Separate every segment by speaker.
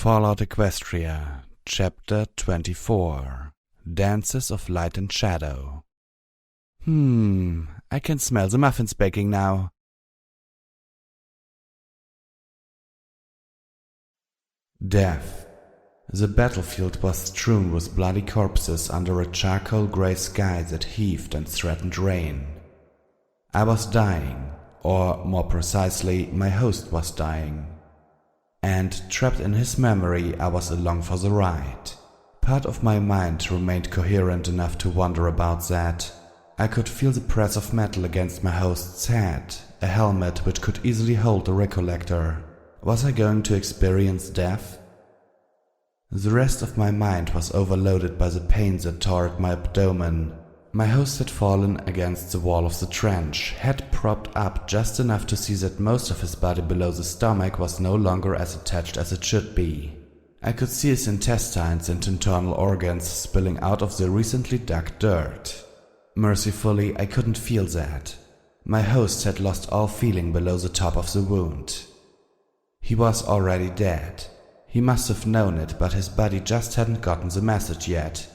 Speaker 1: Fallout Equestria, Chapter 24 Dances of Light and Shadow. I can smell the muffins baking now. Death. The battlefield was strewn with bloody corpses under a charcoal-grey sky that heaved and threatened rain. I was dying, or more precisely, my host was dying. And, trapped in his memory, I was along for the ride. Part of my mind remained coherent enough to wonder about that. I could feel the press of metal against my host's head, a helmet which could easily hold a recollector. Was I going to experience death? The rest of my mind was overloaded by the pain that tore at my abdomen. My host had fallen against the wall of the trench, head propped up just enough to see that most of his body below the stomach was no longer as attached as it should be. I could see his intestines and internal organs spilling out of the recently dug dirt. Mercifully, I couldn't feel that. My host had lost all feeling below the top of the wound. He was already dead. He must have known it, but his body just hadn't gotten the message yet.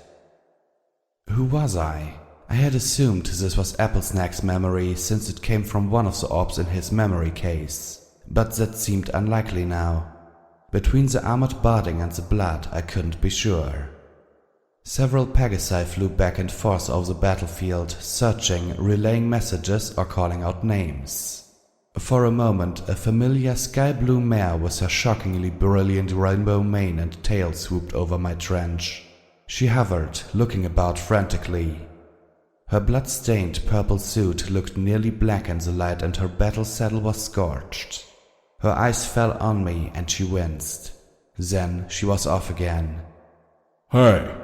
Speaker 1: Who was I? I had assumed this was Applesnack's memory since it came from one of the orbs in his memory case, but that seemed unlikely now. Between the armored barding and the blood, I couldn't be sure. Several Pegasi flew back and forth over the battlefield, searching, relaying messages or calling out names. For a moment, a familiar sky-blue mare with her shockingly brilliant rainbow mane and tail swooped over my trench. She hovered, looking about frantically. Her blood-stained purple suit looked nearly black in the light and her battle saddle was scorched. Her eyes fell on me and she winced. Then she was off again.
Speaker 2: Hey!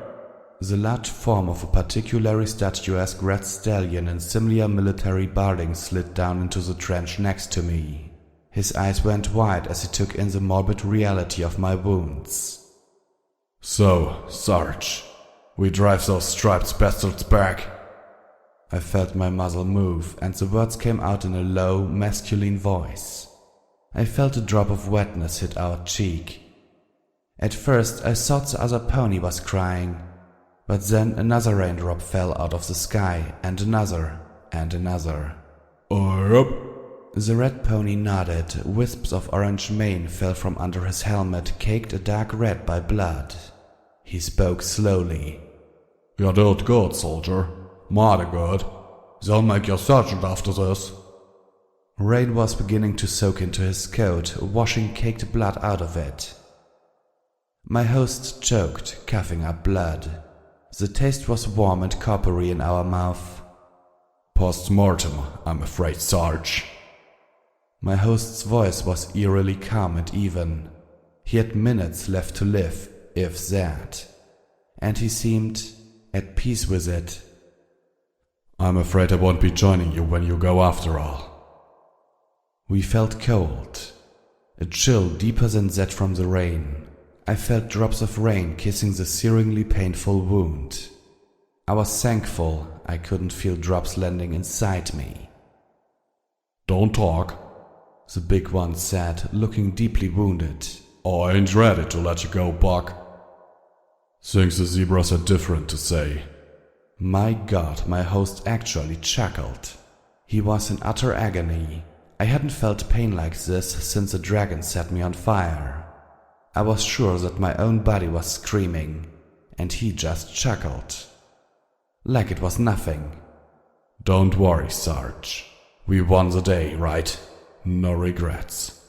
Speaker 1: The large form of a particularly statuesque red stallion in similar military barding slid down into the trench next to me. His eyes went wide as he took in the morbid reality of my wounds.
Speaker 2: So, Sarge, we drive those striped bastards back?
Speaker 1: I felt my muzzle move, and the words came out in a low, masculine voice. I felt a drop of wetness hit our cheek. At first I thought the other pony was crying, but then another raindrop fell out of the sky, and another, and another.
Speaker 2: Yup.
Speaker 1: The red pony nodded. Wisps of orange mane fell from under his helmet, caked a dark red by blood. He spoke slowly.
Speaker 2: You're doing good, soldier. Mighty good. They'll make you sergeant after this.
Speaker 1: Rain was beginning to soak into his coat, washing caked blood out of it. My host choked, coughing up blood. The taste was warm and coppery in our mouth.
Speaker 2: Post-mortem, I'm afraid, Sarge.
Speaker 1: My host's voice was eerily calm and even. He had minutes left to live, if that. And he seemed at peace with it.
Speaker 2: I'm afraid I won't be joining you when you go after all.
Speaker 1: We felt cold. A chill deeper than that from the rain. I felt drops of rain kissing the searingly painful wound. I was thankful I couldn't feel drops landing inside me.
Speaker 2: Don't talk,
Speaker 1: the big one said, looking deeply wounded.
Speaker 2: I ain't ready to let you go, Buck. Things the zebras are different to say.
Speaker 1: My God, my host actually chuckled. He was in utter agony. I hadn't felt pain like this since the dragon set me on fire. I was sure that my own body was screaming, and he just chuckled. Like it was nothing.
Speaker 2: Don't worry, Sarge. We won the day, right? No regrets.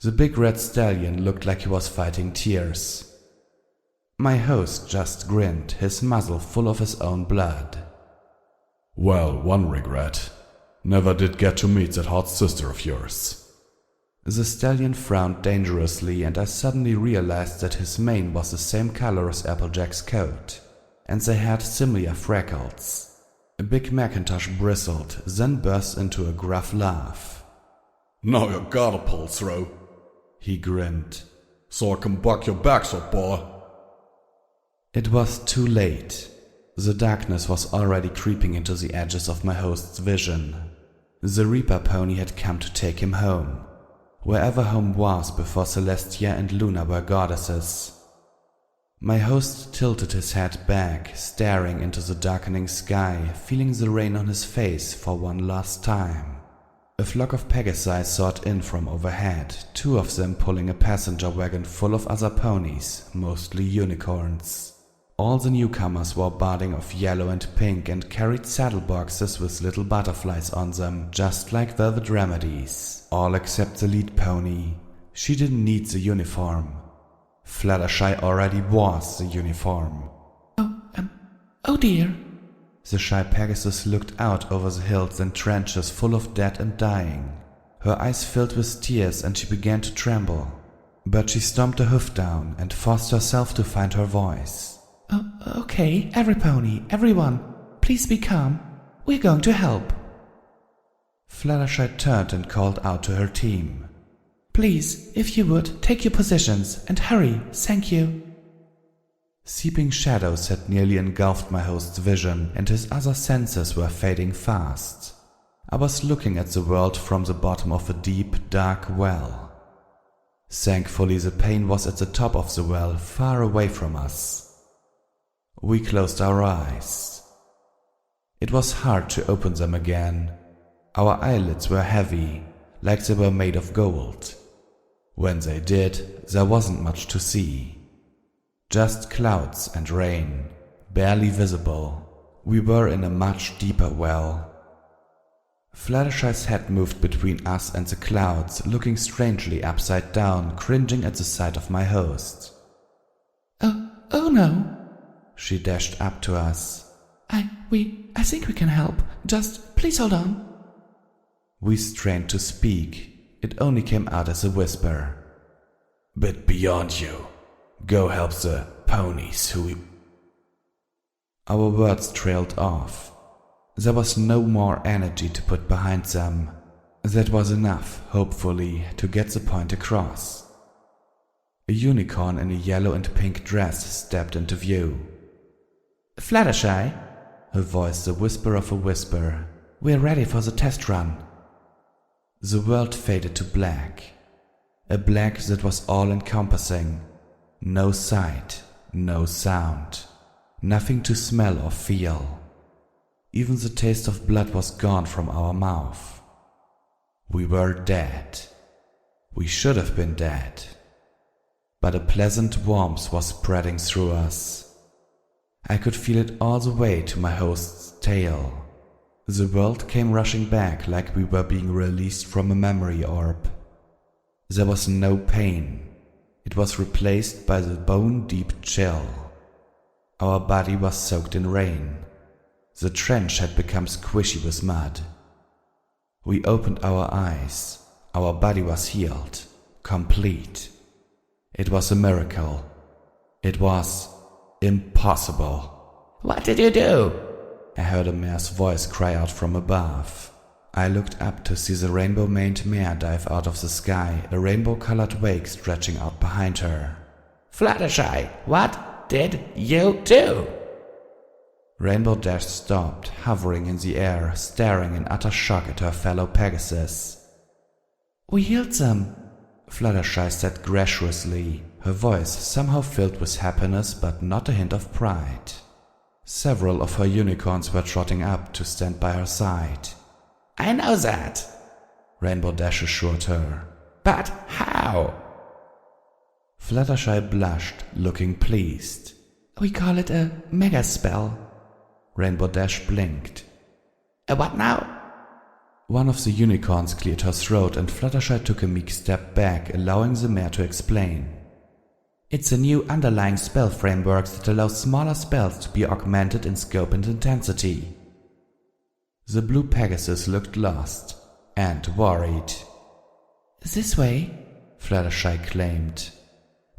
Speaker 1: The big red stallion looked like he was fighting tears. My host just grinned, his muzzle full of his own blood.
Speaker 2: Well, one regret. Never did get to meet that hot sister of yours.
Speaker 1: The stallion frowned dangerously, and I suddenly realized that his mane was the same color as Applejack's coat, and they had similar freckles. A big Macintosh bristled, then burst into a gruff laugh.
Speaker 2: Now you gotta pull through,
Speaker 1: he grinned.
Speaker 2: So I can buck your backs up, boy.
Speaker 1: It was too late. The darkness was already creeping into the edges of my host's vision. The Reaper pony had come to take him home. wherever home was before Celestia and Luna were goddesses. My host tilted his head back, staring into the darkening sky, feeling the rain on his face for one last time. A flock of Pegasi soared in from overhead, 2 of them pulling a passenger wagon full of other ponies, mostly unicorns. All the newcomers wore barding of yellow and pink and carried saddle boxes with little butterflies on them, just like velvet remedies. All except the lead pony. She didn't need the uniform. Fluttershy already was the uniform.
Speaker 3: Oh dear.
Speaker 1: The shy Pegasus looked out over the hills and trenches full of dead and dying. Her eyes filled with tears and she began to tremble. But she stomped a hoof down and forced herself to find her voice.
Speaker 3: Oh, okay, every pony, everyone, please be calm. We're going to help.
Speaker 1: Fluttershy turned and called out to her team.
Speaker 3: Please, if you would, take your positions and hurry, thank you.
Speaker 1: Seeping shadows had nearly engulfed my host's vision, and his other senses were fading fast. I was looking at the world from the bottom of a deep, dark well. Thankfully, the pain was at the top of the well, far away from us. We closed our eyes. It was hard to open them again. Our eyelids were heavy, like they were made of gold. When they did, there wasn't much to see. Just clouds and rain, barely visible. We were in a much deeper well. Fluttershy's head moved between us and the clouds, looking strangely upside down, cringing at the sight of my host.
Speaker 3: Oh no.
Speaker 1: She dashed up to us.
Speaker 3: I think we can help. Just please hold on.
Speaker 1: We strained to speak. It only came out as a whisper.
Speaker 2: Bit beyond you. Go help the ponies who...
Speaker 1: Our words trailed off. There was no more energy to put behind them. That was enough, hopefully, to get the point across. A unicorn in a yellow and pink dress stepped into view.
Speaker 3: Fluttershy,
Speaker 1: her voice the whisper of a whisper.
Speaker 3: We're ready for the test run.
Speaker 1: The world faded to black. A black that was all-encompassing. No sight, no sound, nothing to smell or feel. Even the taste of blood was gone from our mouth. We were dead. We should have been dead. But a pleasant warmth was spreading through us. I could feel it all the way to my host's tail. The world came rushing back like we were being released from a memory orb. There was no pain. It was replaced by the bone-deep chill. Our body was soaked in rain. The trench had become squishy with mud. We opened our eyes. Our body was healed, complete. It was a miracle. It was impossible.
Speaker 3: What did you do?
Speaker 1: I heard a mare's voice cry out from above. I looked up to see the rainbow-maned mare dive out of the sky, a rainbow-colored wake stretching out behind her.
Speaker 3: Fluttershy, what did you do?
Speaker 1: Rainbow Dash stopped, hovering in the air, staring in utter shock at her fellow Pegasus.
Speaker 3: We healed them,
Speaker 1: Fluttershy said graciously, her voice somehow filled with happiness but not a hint of pride. Several of her unicorns were trotting up to stand by her side.
Speaker 3: I know that,
Speaker 1: Rainbow Dash assured her.
Speaker 3: But how?
Speaker 1: Fluttershy blushed, looking pleased.
Speaker 3: We call it a mega spell.
Speaker 1: Rainbow Dash blinked.
Speaker 3: A what now?
Speaker 1: One of the unicorns cleared her throat and Fluttershy took a meek step back, allowing the mare to explain.
Speaker 3: It's a new underlying spell framework that allows smaller spells to be augmented in scope and intensity.
Speaker 1: The blue Pegasus looked lost and worried.
Speaker 3: This way,
Speaker 1: Fluttershy claimed.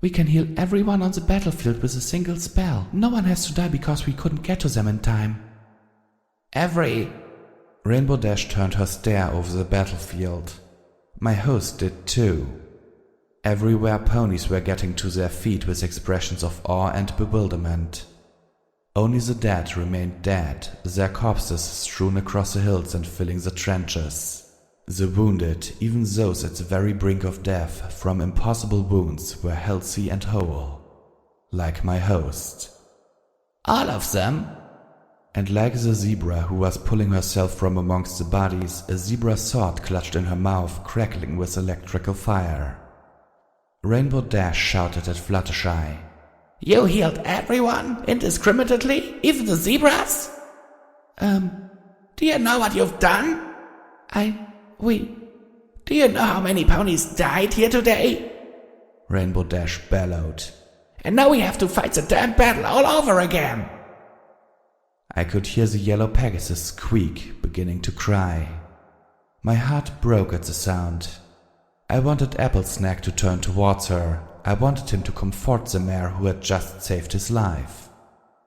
Speaker 3: We can heal everyone on the battlefield with a single spell. No one has to die because we couldn't get to them in time.
Speaker 1: Rainbow Dash turned her stare over the battlefield. My host did too. Everywhere ponies were getting to their feet with expressions of awe and bewilderment. Only the dead remained dead, their corpses strewn across the hills and filling the trenches. The wounded, even those at the very brink of death from impossible wounds, were healthy and whole. Like my host.
Speaker 3: All of them?
Speaker 1: And like the zebra who was pulling herself from amongst the bodies, a zebra sword clutched in her mouth, crackling with electrical fire. Rainbow Dash shouted at Fluttershy.
Speaker 3: You healed everyone, indiscriminately, even the zebras? Do you know what you've done? Do you know how many ponies died here today?
Speaker 1: Rainbow Dash bellowed.
Speaker 3: And now we have to fight the damn battle all over again.
Speaker 1: I could hear the yellow Pegasus squeak, beginning to cry. My heart broke at the sound. I wanted Applesnack to turn towards her. I wanted him to comfort the mare who had just saved his life.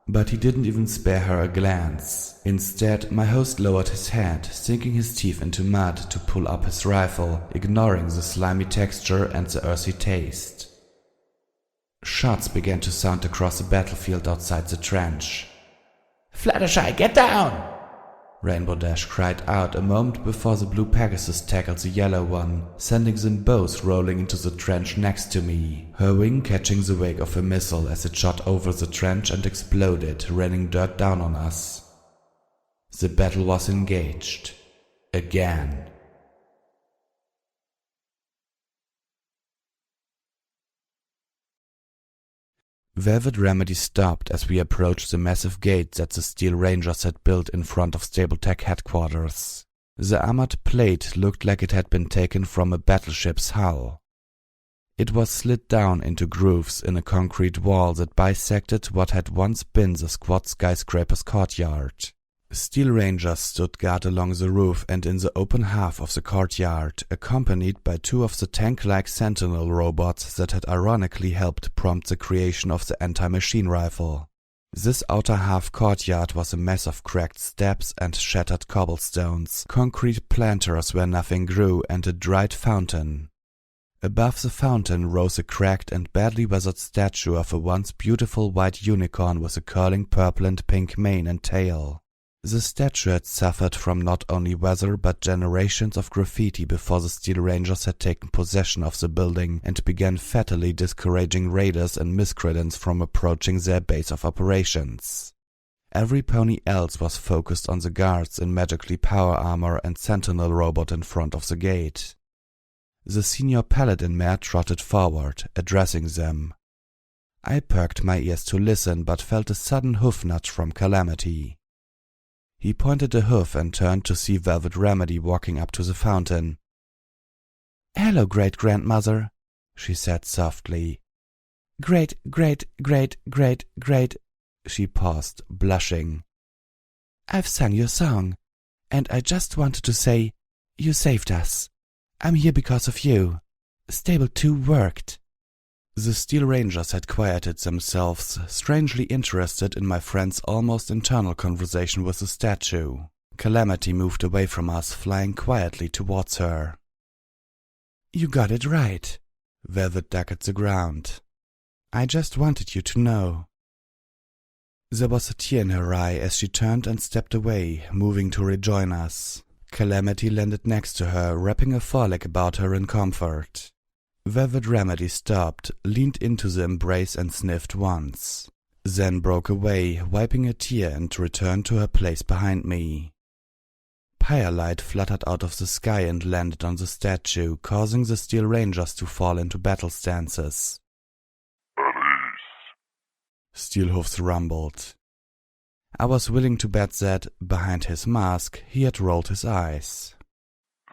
Speaker 1: But he didn't even spare her a glance. Instead, my host lowered his head, sinking his teeth into mud to pull up his rifle, ignoring the slimy texture and the earthy taste. Shots began to sound across the battlefield outside the trench.
Speaker 3: Fluttershy, get down!
Speaker 1: Rainbow Dash cried out a moment before the blue Pegasus tackled the yellow one, sending them both rolling into the trench next to me, her wing catching the wake of a missile as it shot over the trench and exploded, raining dirt down on us. The battle was engaged. Again. Velvet Remedy stopped as we approached the massive gate that the Steel Rangers had built in front of Stable-Tech headquarters. The armored plate looked like it had been taken from a battleship's hull. It was slid down into grooves in a concrete wall that bisected what had once been the squat skyscraper's courtyard. Steel Rangers stood guard along the roof and in the open half of the courtyard, accompanied by two of the tank-like Sentinel robots that had ironically helped prompt the creation of the anti-machine rifle. This outer half courtyard was a mess of cracked steps and shattered cobblestones, concrete planters where nothing grew, and a dried fountain. Above the fountain rose a cracked and badly weathered statue of a once beautiful white unicorn with a curling purple and pink mane and tail. The statue had suffered from not only weather but generations of graffiti before the Steel Rangers had taken possession of the building and began fatally discouraging raiders and miscreants from approaching their base of operations. Every pony else was focused on the guards in magically power armor and sentinel robot in front of the gate. The senior paladin mare trotted forward, addressing them. I perked my ears to listen but felt a sudden hoof nudge from Calamity. He pointed a hoof and turned to see Velvet Remedy walking up to the fountain. "Hello, great-grandmother," she said softly. Great, she paused, blushing. "I've sung your song, and I just wanted to say, you saved us. I'm here because of you. Stable 2 worked." The Steel Rangers had quieted themselves, strangely interested in my friend's almost internal conversation with the statue. Calamity moved away from us, flying quietly towards her. "You got it right," Velvet dug at the ground. "I just wanted you to know." There was a tear in her eye as she turned and stepped away, moving to rejoin us. Calamity landed next to her, wrapping a foreleg about her in comfort. Velvet Remedy stopped, leaned into the embrace and sniffed once, then broke away, wiping a tear, and returned to her place behind me. Firelight fluttered out of the sky and landed on the statue, causing the Steel Rangers to fall into battle stances.
Speaker 4: "Alice,"
Speaker 1: Steelhoofs rumbled. I was willing to bet that, behind his mask, he had rolled his eyes.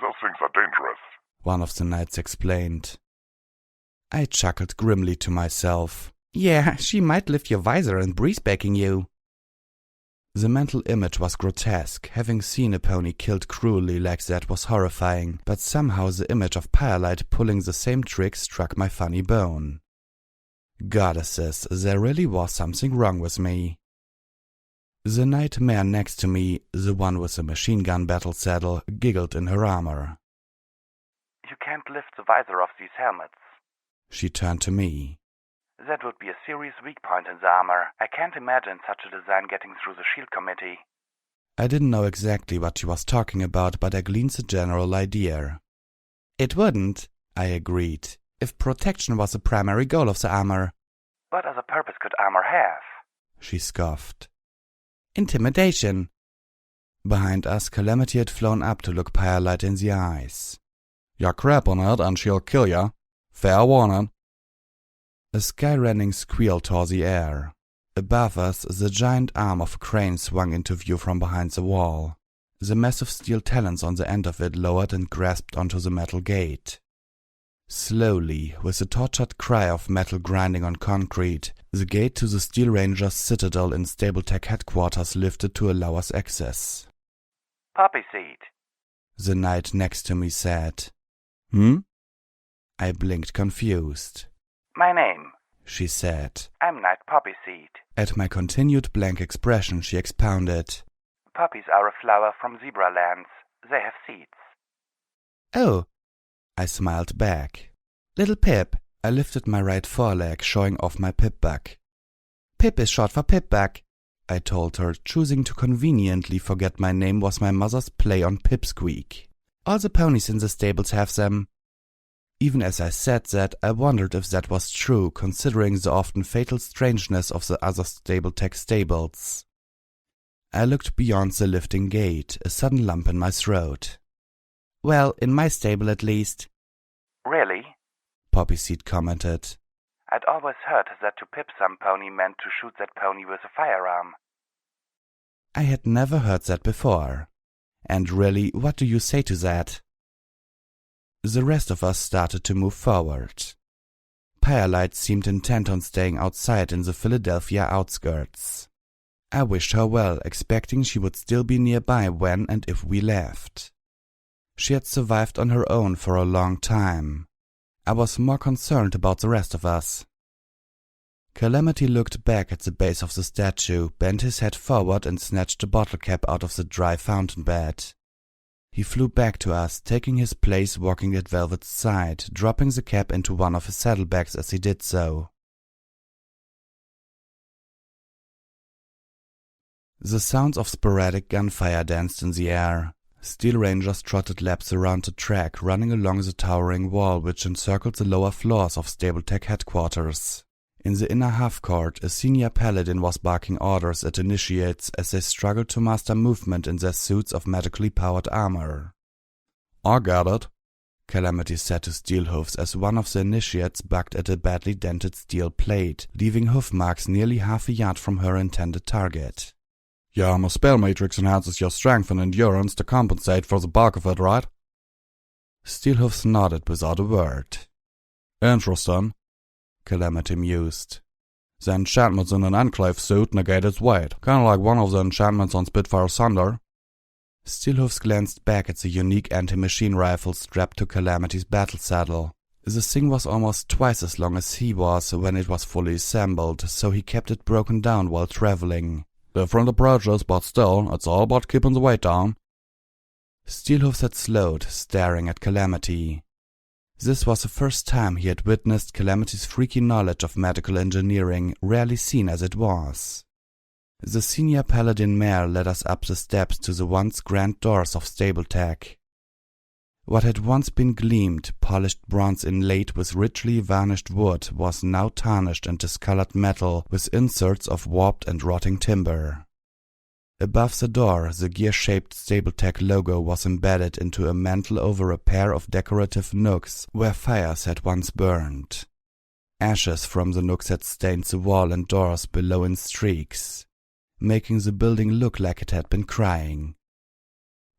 Speaker 4: "Those things are dangerous,"
Speaker 1: one of the knights explained. I chuckled grimly to myself. "Yeah, she might lift your visor and breezebacking you." The mental image was grotesque. Having seen a pony killed cruelly like that was horrifying, but somehow the image of Firelight pulling the same trick struck my funny bone. Goddesses, there really was something wrong with me. The nightmare next to me, the one with the machine gun battle saddle, giggled in her armor.
Speaker 5: "You can't lift the visor off these helmets."
Speaker 1: She turned to me.
Speaker 5: "That would be a serious weak point in the armor. I can't imagine such a design getting through the shield committee."
Speaker 1: I didn't know exactly what she was talking about, but I gleaned the general idea.
Speaker 3: It wouldn't,
Speaker 1: I agreed,
Speaker 3: if protection was the primary goal of the armor.
Speaker 5: What other purpose could armor have?
Speaker 1: she scoffed.
Speaker 3: Intimidation.
Speaker 1: Behind us, Calamity had flown up to look Firelight in the eyes.
Speaker 2: You crap on it and she'll kill ya. Fair warning.
Speaker 1: A sky-rending squeal tore the air. Above us, the giant arm of a crane swung into view from behind the wall. The massive steel talons on the end of it lowered and grasped onto the metal gate. Slowly, with a tortured cry of metal grinding on concrete, the gate to the Steel Ranger's citadel in Stabletech headquarters lifted to allow us access.
Speaker 5: Poppy seed.
Speaker 1: The knight next to me said. I blinked confused.
Speaker 5: My name,
Speaker 1: she said.
Speaker 5: I'm Knight Poppy Seed.
Speaker 1: At my continued blank expression, she expounded.
Speaker 5: Poppies are a flower from zebra lands. They have seeds.
Speaker 3: Oh,
Speaker 1: I smiled back.
Speaker 3: little Pip.
Speaker 1: I lifted my right foreleg, showing off my pipbug.
Speaker 3: Pip is short for Pipbug,
Speaker 1: I told her, choosing to conveniently forget my name was my mother's play on Pipsqueak.
Speaker 3: All the ponies in the stables have them.
Speaker 1: Even as I said that, I wondered if that was true, considering the often fatal strangeness of the other Stabletech stables. I looked beyond the lifting gate, a sudden lump in my throat.
Speaker 3: Well, in my stable at least.
Speaker 5: Really?
Speaker 1: Poppyseed commented.
Speaker 5: I'd always heard that to pip some pony meant to shoot that pony with a firearm.
Speaker 1: I had never heard that before. And really, what do you say to that? The rest of us started to move forward. Firelight seemed intent on staying outside in the Philadelphia outskirts. I wished her well, expecting she would still be nearby when and if we left. She had survived on her own for a long time. I was more concerned about the rest of us. Calamity looked back at the base of the statue, bent his head forward and snatched a bottle cap out of the dry fountain bed. He flew back to us, taking his place walking at Velvet's side, dropping the cap into one of his saddlebags as he did so. The sounds of sporadic gunfire danced in the air. Steel Rangers trotted laps around the track, running along the towering wall which encircled the lower floors of Stabletech headquarters. In the inner half-court, a senior paladin was barking orders at initiates as they struggled to master movement in their suits of medically powered armor.
Speaker 2: I got it,
Speaker 1: Calamity said to Steelhoofs as one of the initiates bucked at a badly dented steel plate, leaving hoof marks nearly half a yard from her intended target.
Speaker 2: Yeah, my spell matrix enhances your strength and endurance to compensate for the bulk of it, right?
Speaker 1: Steelhoofs nodded without a word.
Speaker 2: Interesting,
Speaker 1: Calamity mused.
Speaker 2: The enchantments in an enclave suit negate its weight, kinda like one of the enchantments on Spitfire Thunder.
Speaker 1: Steelhoofs glanced back at the unique anti-machine rifle strapped to Calamity's battle saddle. The thing was almost twice as long as he was when it was fully assembled, so he kept it broken down while traveling.
Speaker 2: Different approaches, but still, it's all about keeping the weight down.
Speaker 1: Steelhoofs had slowed, staring at Calamity. This was the first time he had witnessed Calamity's freaky knowledge of medical engineering, rarely seen as it was. The senior paladin mare led us up the steps to the once grand doors of Stabletech. What had once been gleamed, polished bronze inlaid with richly varnished wood was now tarnished and discolored metal with inserts of warped and rotting timber. Above the door, the gear-shaped Stabletech logo was embedded into a mantle over a pair of decorative nooks where fires had once burned. Ashes from the nooks had stained the wall and doors below in streaks, making the building look like it had been crying.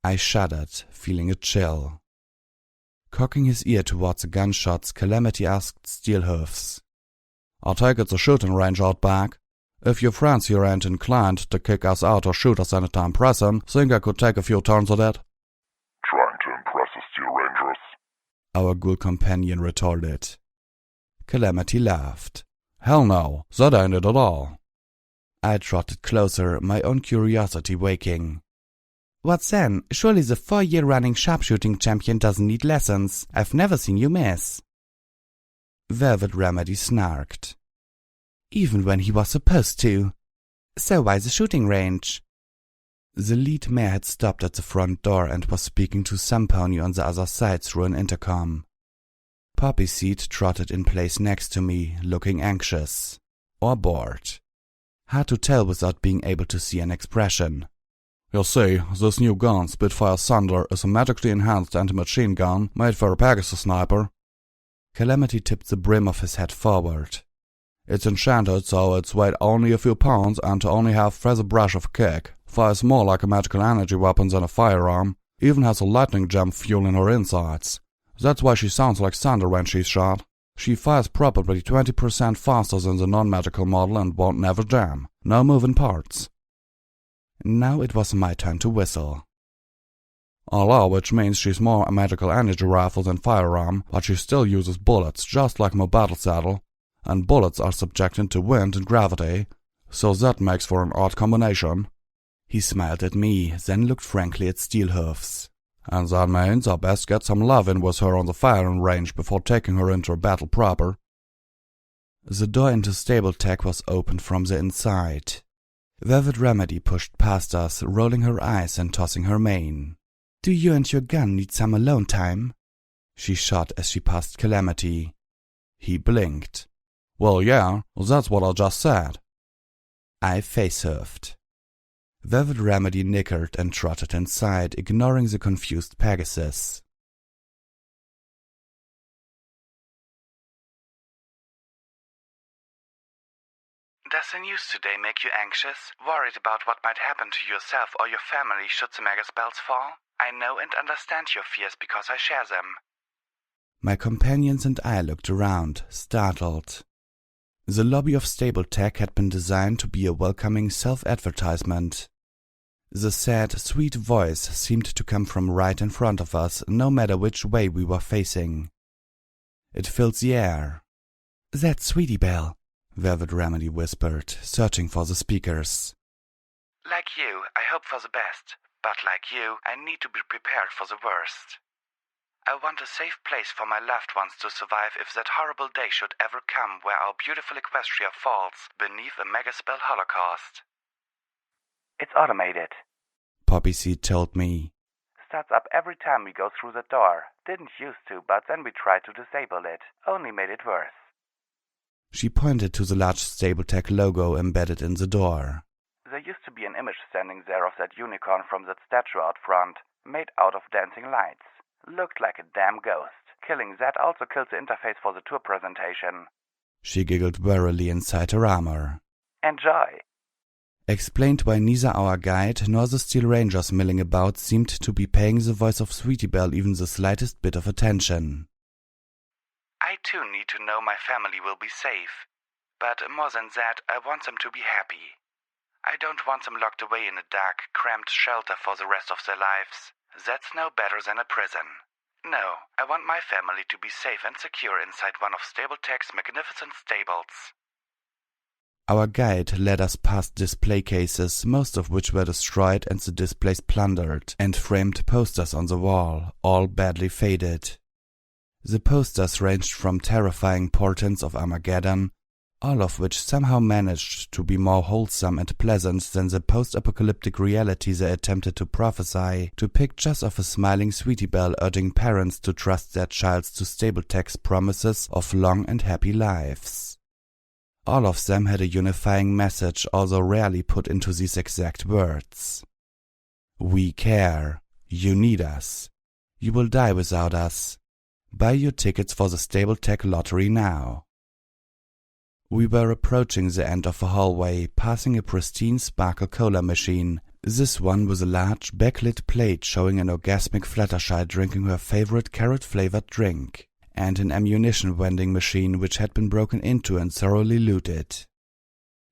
Speaker 1: I shuddered, feeling a chill. Cocking his ear towards the gunshots, Calamity asked Steelhoofs.
Speaker 2: I take it's a shooting range out back. If your friends here ain't inclined to kick us out or shoot us anytime pressing, think I could take a few turns at it?
Speaker 4: Trying to impress the Steel Rangers?
Speaker 1: Our ghoul companion retorted. Calamity laughed.
Speaker 2: Hell no, that ain't it at all.
Speaker 1: I trotted closer, my own curiosity waking.
Speaker 3: What then? Surely the 4-year-running sharpshooting champion doesn't need lessons. I've never seen you miss.
Speaker 1: Velvet Remedy snarked.
Speaker 3: Even when he was supposed to. So why the shooting range?
Speaker 2: The lead mare had stopped at the front door and was speaking to some pony on the other side through an intercom. Poppyseed trotted in place next to me, looking anxious. Or bored. Hard to tell without being able to see an expression. You see, this new gun, Spitfire Thunder, is a magically enhanced anti-machine gun made for a Pegasus sniper. Calamity tipped the brim of his hat forward. It's enchanted so it's weighed only a few pounds and to only have feather brush of a kick. Fires more like a magical energy weapon than a firearm. Even has a lightning gem fuel in her insides. That's why she sounds like thunder when she's shot. She fires probably 20% faster than the non-magical model and won't never jam. No moving parts. Now it was my turn to whistle. Although which means she's more a magical energy rifle than firearm, but she still uses bullets just like my battle saddle, and bullets are subjected to wind and gravity, so that makes for an odd combination. He smiled at me, then looked frankly at Steelhoofs. And that means I best get some love in with her on the firing range before taking her into a battle proper. The door into stable tech was opened from the inside. Velvet Remedy pushed past us, rolling her eyes and tossing her mane. Do you and your gun need some alone time? She shot as she passed Calamity. He blinked. Well, yeah, that's what I just said. I face-huffed. Velvet Remedy nickered and trotted inside, ignoring the confused Pegasus.
Speaker 5: Does the news today make you anxious, worried about what might happen to yourself or your family should the mega spells fall? I know and understand your fears because I share them.
Speaker 2: My companions and I looked around, startled. The lobby of Stable Tech had been designed to be a welcoming self-advertisement. The sad, sweet voice seemed to come from right in front of us, no matter which way we were facing. It filled the air. That's Sweetie Belle, Velvet Remedy whispered, searching for the speakers.
Speaker 5: Like you, I hope for the best, but like you, I need to be prepared for the worst. I want a safe place for my loved ones to survive if that horrible day should ever come where our beautiful Equestria falls beneath a mega-spell holocaust. It's automated,
Speaker 2: Poppyseed told me.
Speaker 5: Starts up every time we go through the door. Didn't used to, but then we tried to disable it. Only made it worse.
Speaker 2: She pointed to the large Stable-Tech logo embedded in the door.
Speaker 5: There used to be an image standing there of that unicorn from that statue out front, made out of dancing lights. Looked like a damn ghost. Killing that also killed the interface for the tour presentation.
Speaker 2: She giggled wearily inside her armor.
Speaker 5: Enjoy.
Speaker 2: Explained why neither our guide nor the Steel Rangers milling about seemed to be paying the voice of Sweetie Belle even the slightest bit of attention.
Speaker 5: I too need to know my family will be safe. But more than that, I want them to be happy. I don't want them locked away in a dark, cramped shelter for the rest of their lives. That's no better than a prison. No, I want my family to be safe and secure inside one of Stable Tech's magnificent stables.
Speaker 2: Our guide led us past display cases, most of which were destroyed and the displays plundered, and framed posters on the wall, all badly faded. The posters ranged from terrifying portents of Armageddon, all of which somehow managed to be more wholesome and pleasant than the post-apocalyptic reality they attempted to prophesy, to pictures of a smiling Sweetie Belle urging parents to trust their childs to Stable Tech's promises of long and happy lives. All of them had a unifying message, although rarely put into these exact words. We care. You need us. You will die without us. Buy your tickets for the Stable Tech lottery now. We were approaching the end of a hallway, passing a pristine Sparkle Cola machine, this one with a large backlit plate showing an orgasmic Fluttershy drinking her favorite carrot-flavored drink, and an ammunition vending machine which had been broken into and thoroughly looted.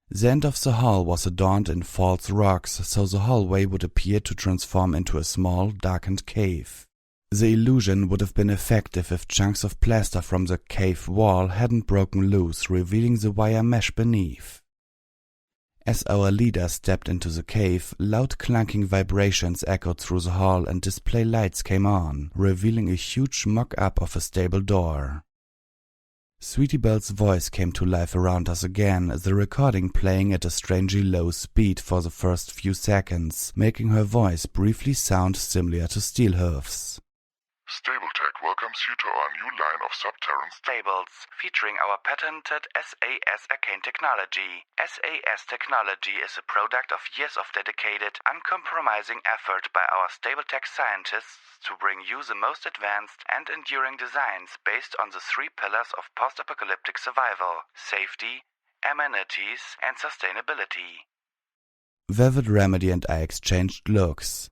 Speaker 2: The end of the hall was adorned in false rocks, so the hallway would appear to transform into a small, darkened cave. The illusion would have been effective if chunks of plaster from the cave wall hadn't broken loose, revealing the wire mesh beneath. As our leader stepped into the cave, loud clanking vibrations echoed through the hall and display lights came on, revealing a huge mock-up of a stable door. Sweetie Belle's voice came to life around us again, the recording playing at a strangely low speed for the first few seconds, making her voice briefly sound similar to steel hooves.
Speaker 4: Stabletech welcomes you to our new line of subterranean
Speaker 5: Stables, featuring our patented SAS arcane technology. SAS technology is a product of years of dedicated, uncompromising effort by our Stabletech scientists to bring you the most advanced and enduring designs based on the 3 pillars of post-apocalyptic survival: safety, amenities, and sustainability.
Speaker 2: Velvet Remedy and I exchanged looks.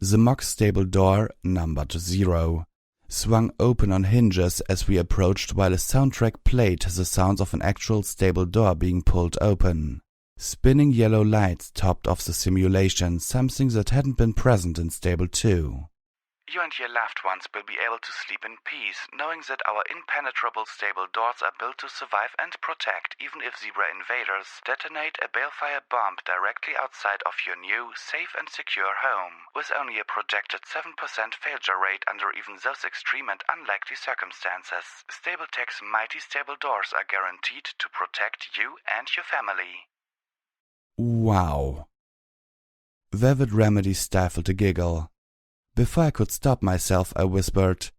Speaker 2: The mock stable door, numbered 0, swung open on hinges as we approached, while a soundtrack played the sounds of an actual stable door being pulled open. Spinning yellow lights topped off the simulation, something that hadn't been present in Stable 2.
Speaker 5: You and your loved ones will be able to sleep in peace, knowing that our impenetrable stable doors are built to survive and protect, even if Zebra invaders detonate a balefire bomb directly outside of your new, safe and secure home. With only a projected 7% failure rate under even those extreme and unlikely circumstances, Stabletech's mighty stable doors are guaranteed to protect you and your family.
Speaker 2: Wow. Velvet Remedy stifled a giggle. Before I could stop myself, I whispered,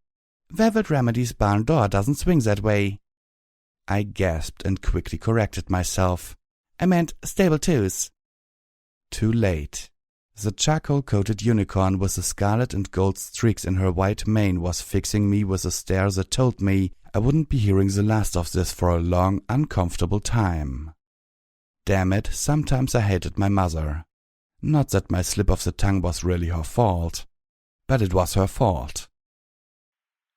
Speaker 2: "Velvet Remedy's barn door doesn't swing that way." I gasped and quickly corrected myself. "I meant Stable 2's. Too late. The charcoal-coated unicorn with the scarlet and gold streaks in her white mane was fixing me with a stare that told me I wouldn't be hearing the last of this for a long, uncomfortable time. Damn it, sometimes I hated my mother. Not that my slip of the tongue was really her fault. But it was her fault.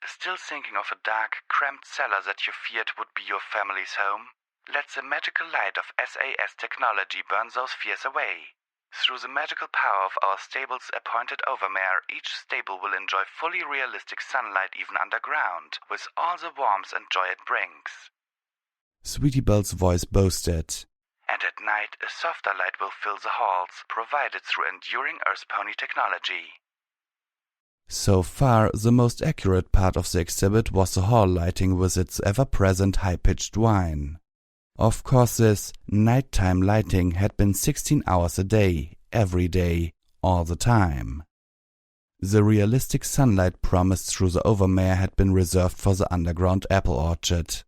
Speaker 5: Still thinking of a dark, cramped cellar that you feared would be your family's home? Let the magical light of SAS technology burn those fears away. Through the magical power of our stable's appointed overmare, each stable will enjoy fully realistic sunlight even underground, with all the warmth and joy it brings.
Speaker 2: Sweetie Belle's voice boasted.
Speaker 5: And at night, a softer light will fill the halls, provided through enduring Earth Pony technology.
Speaker 2: So far, the most accurate part of the exhibit was the hall lighting with its ever-present high-pitched whine. Of course, this nighttime lighting had been 16 hours a day, every day, all the time. The realistic sunlight promised through the overmare had been reserved for the underground apple orchard.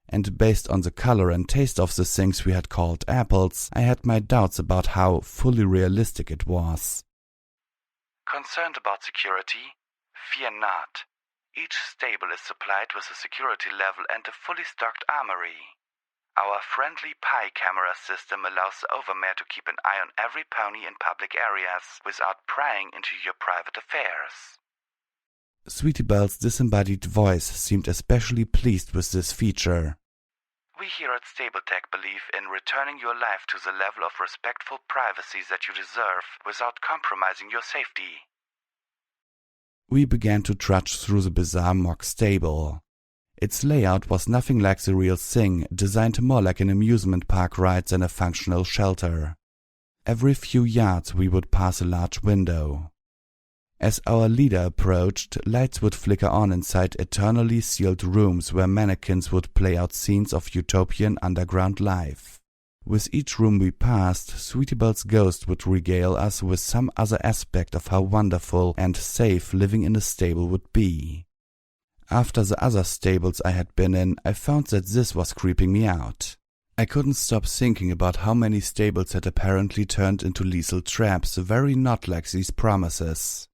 Speaker 2: And based on the color and taste of the things we had called apples, I had my doubts about how fully realistic it was.
Speaker 5: Concerned about security? Fear not. Each stable is supplied with a security level and a fully stocked armory. Our friendly pie camera system allows the overmare to keep an eye on every pony in public areas without prying into your private affairs.
Speaker 2: Sweetie Belle's disembodied voice seemed especially pleased with this feature.
Speaker 5: We here at Stabletech believe in returning your life to the level of respectful privacy that you deserve without compromising your safety.
Speaker 2: We began to trudge through the bizarre mock stable. Its layout was nothing like the real thing, designed more like an amusement park ride than a functional shelter. Every few yards we would pass a large window. As our leader approached, lights would flicker on inside eternally sealed rooms where mannequins would play out scenes of utopian underground life. With each room we passed, Sweetie Belle's ghost would regale us with some other aspect of how wonderful and safe living in a stable would be. After the other stables I had been in, I found that this was creeping me out. I couldn't stop thinking about how many stables had apparently turned into lethal traps, very not like these promises.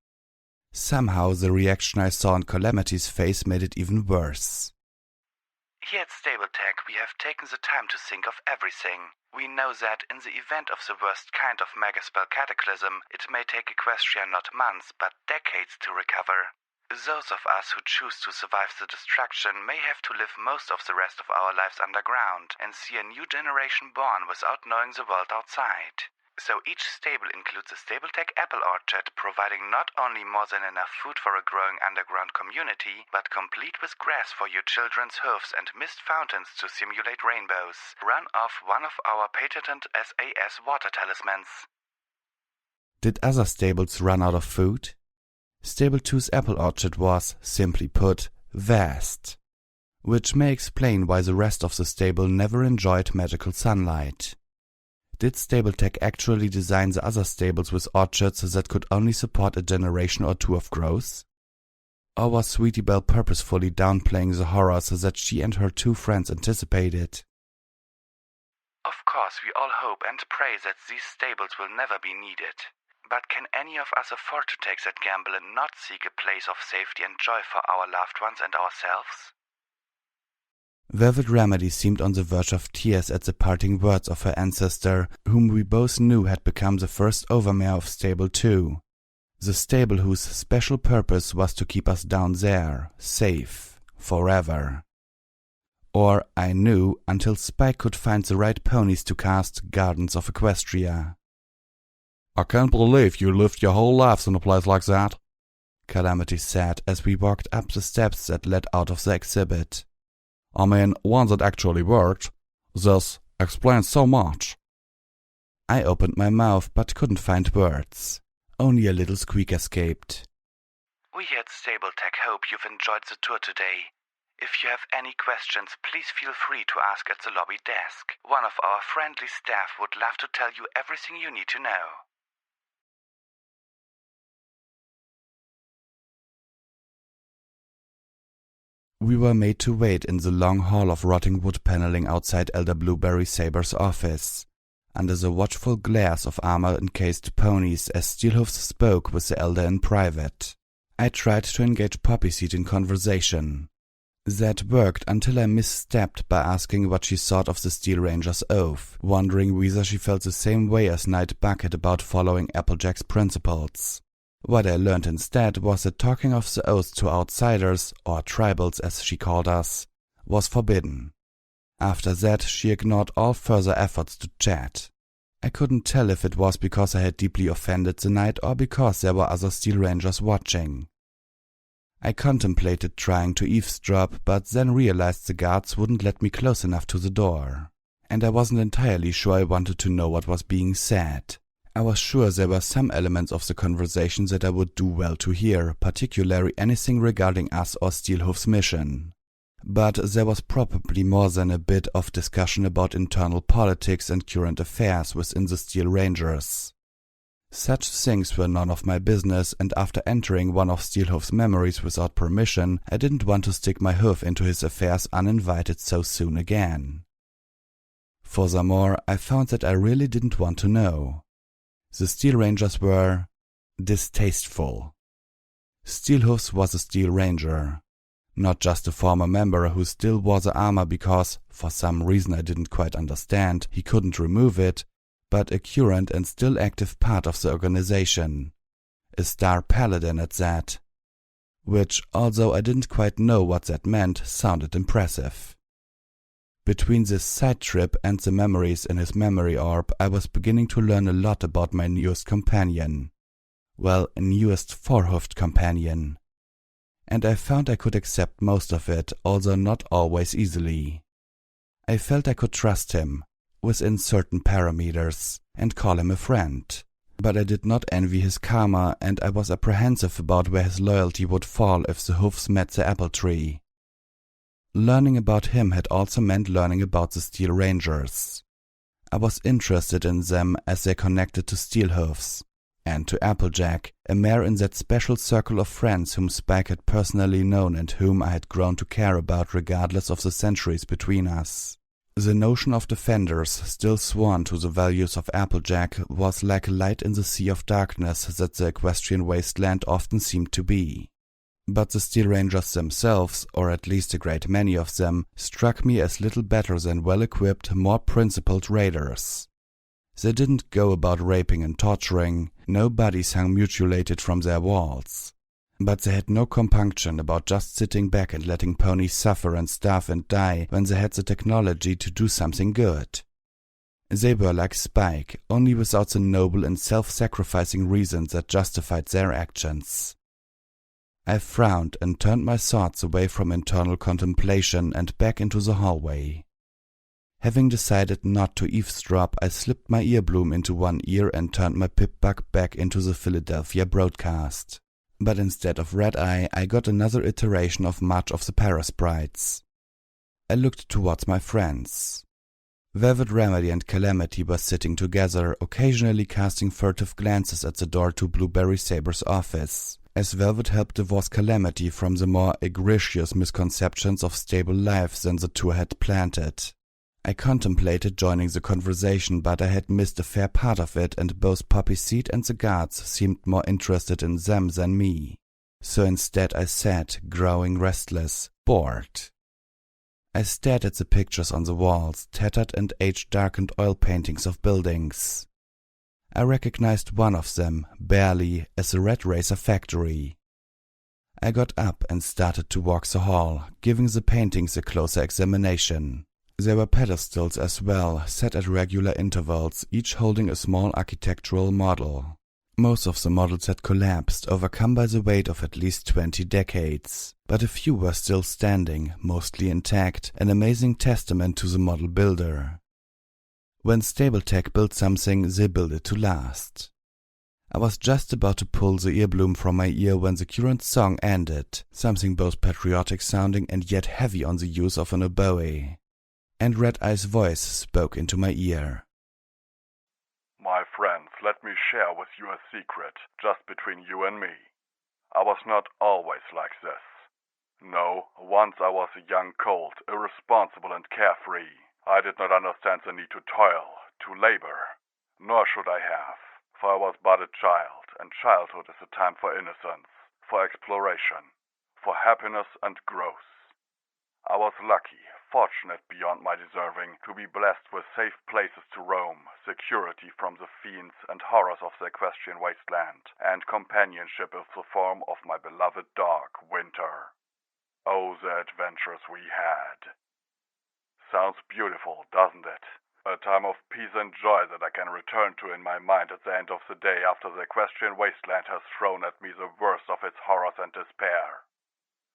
Speaker 2: Somehow the reaction I saw on Calamity's face made it even worse.
Speaker 5: Here at Stabletech, we have taken the time to think of everything. We know that in the event of the worst kind of megaspell cataclysm, it may take Equestria not months, but decades to recover. Those of us who choose to survive the destruction may have to live most of the rest of our lives underground and see a new generation born without knowing the world outside. So each stable includes a Stabletech apple orchard, providing not only more than enough food for a growing underground community, but complete with grass for your children's hooves and mist fountains to simulate rainbows, run off one of our patented SAS water talismans.
Speaker 2: Did other stables run out of food? Stable 2's apple orchard was, simply put, vast. which may explain why the rest of the stable never enjoyed magical sunlight. Did Stable-Tech actually design the other stables with orchards that could only support a generation or two of growth? Or was Sweetie Belle purposefully downplaying the horrors that she and her two friends anticipated?
Speaker 5: Of course, we all hope and pray that these stables will never be needed. But can any of us afford to take that gamble and not seek a place of safety and joy for our loved ones and ourselves?
Speaker 2: Velvet Remedy seemed on the verge of tears at the parting words of her ancestor, whom we both knew had become the first overmare of Stable 2. The stable whose special purpose was to keep us down there, safe, forever. Or, I knew, until Spike could find the right ponies to cast Gardens of Equestria.
Speaker 1: "I can't believe you lived your whole lives in a place like that,"
Speaker 2: Calamity said as we walked up the steps that led out of the exhibit.
Speaker 1: "I mean, one that actually worked. This explains so much."
Speaker 2: I opened my mouth but couldn't find words. Only a little squeak escaped.
Speaker 5: We here at Stable-Tech hope you've enjoyed the tour today. If you have any questions, please feel free to ask at the lobby desk. One of our friendly staff would love to tell you everything you need to know.
Speaker 2: We were made to wait in the long hall of rotting wood paneling outside Elder Blueberry Saber's office, under the watchful glares of armor-encased ponies as Steelhoofs spoke with the Elder in private. I tried to engage Poppyseed in conversation. That worked until I misstepped by asking what she thought of the Steel Ranger's oath, wondering whether she felt the same way as Knight Bucket about following Applejack's principles. What I learned instead was that talking of the oath to outsiders, or tribals as she called us, was forbidden. After that, she ignored all further efforts to chat. I couldn't tell if it was because I had deeply offended the knight or because there were other Steel Rangers watching. I contemplated trying to eavesdrop, but then realized the guards wouldn't let me close enough to the door, and I wasn't entirely sure I wanted to know what was being said. I was sure there were some elements of the conversation that I would do well to hear, particularly anything regarding us or Steelhoof's mission. But there was probably more than a bit of discussion about internal politics and current affairs within the Steel Rangers. Such things were none of my business, and after entering one of Steelhoof's memories without permission, I didn't want to stick my hoof into his affairs uninvited so soon again. Furthermore, I found that I really didn't want to know. The Steel Rangers were distasteful. Steelhoofs was a Steel Ranger, not just a former member who still wore the armor because, for some reason I didn't quite understand, he couldn't remove it, but a current and still active part of the organization. A star paladin at that. Which, although I didn't quite know what that meant, sounded impressive. Between this side trip and the memories in his memory orb, I was beginning to learn a lot about my newest companion. Well, newest four-hoofed companion. And I found I could accept most of it, although not always easily. I felt I could trust him, within certain parameters, and call him a friend. But I did not envy his karma, and I was apprehensive about where his loyalty would fall if the hoofs met the apple tree. Learning about him had also meant learning about the Steel Rangers. I was interested in them as they connected to Steelhoofs, and to Applejack, a mare in that special circle of friends whom Spike had personally known and whom I had grown to care about regardless of the centuries between us. The notion of defenders still sworn to the values of Applejack was like a light in the sea of darkness that the equestrian wasteland often seemed to be. But the Steel Rangers themselves, or at least a great many of them, struck me as little better than well-equipped, more principled raiders. They didn't go about raping and torturing, no bodies hung mutilated from their walls. But they had no compunction about just sitting back and letting ponies suffer and starve and die when they had the technology to do something good. They were like Spike, only without the noble and self-sacrificing reasons that justified their actions. I frowned and turned my thoughts away from internal contemplation and back into the hallway. Having decided not to eavesdrop, I slipped my earbloom into one ear and turned my pip-buck back into the Philadelphia broadcast. But instead of Red Eye, I got another iteration of March of the Parasprites. I looked towards my friends. Velvet Remedy and Calamity were sitting together, occasionally casting furtive glances at the door to Blueberry Saber's office, as Velvet helped divorce Calamity from the more egregious misconceptions of stable life than the two had planted. I contemplated joining the conversation, but I had missed a fair part of it, and both Poppy Seed and the guards seemed more interested in them than me. So instead I sat, growing restless, bored. I stared at the pictures on the walls, tattered and age-darkened oil paintings of buildings. I recognized one of them, barely, as the Red Racer factory. I got up and started to walk the hall, giving the paintings a closer examination. There were pedestals as well, set at regular intervals, each holding a small architectural model. Most of the models had collapsed, overcome by the weight of at least 20 decades, but a few were still standing, mostly intact, an amazing testament to the model builder. When Stabletech built something, they build it to last. I was just about to pull the earbloom from my ear when the current song ended, something both patriotic sounding and yet heavy on the use of an oboe. And Red Eye's voice spoke into my ear.
Speaker 4: My friends, let me share with you a secret, just between you and me. I was not always like this. No, once I was a young colt, irresponsible and carefree. I did not understand the need to toil, to labor. Nor should I have, for I was but a child, and childhood is a time for innocence, for exploration, for happiness and growth. I was lucky, fortunate beyond my deserving, to be blessed with safe places to roam, security from the fiends and horrors of the Equestrian wasteland, and companionship in the form of my beloved dog, Winter. Oh, the adventures we had. Sounds beautiful, doesn't it? A time of peace and joy that I can return to in my mind at the end of the day after the Equestrian wasteland has thrown at me the worst of its horrors and despair.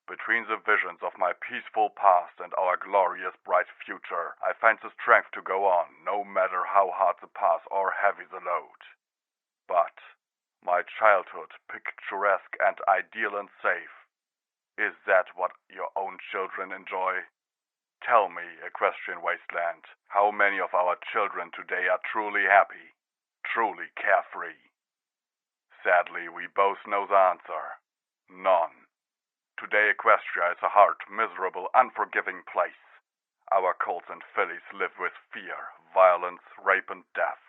Speaker 4: Between the visions of my peaceful past and our glorious bright future, I find the strength to go on, no matter how hard the path or heavy the load. But my childhood, picturesque and ideal and safe, is that what your own children enjoy? Tell me, Equestrian Wasteland, how many of our children today are truly happy, truly carefree? Sadly, we both know the answer. None. Today Equestria is a hard, miserable, unforgiving place. Our colts and fillies live with fear, violence, rape and death.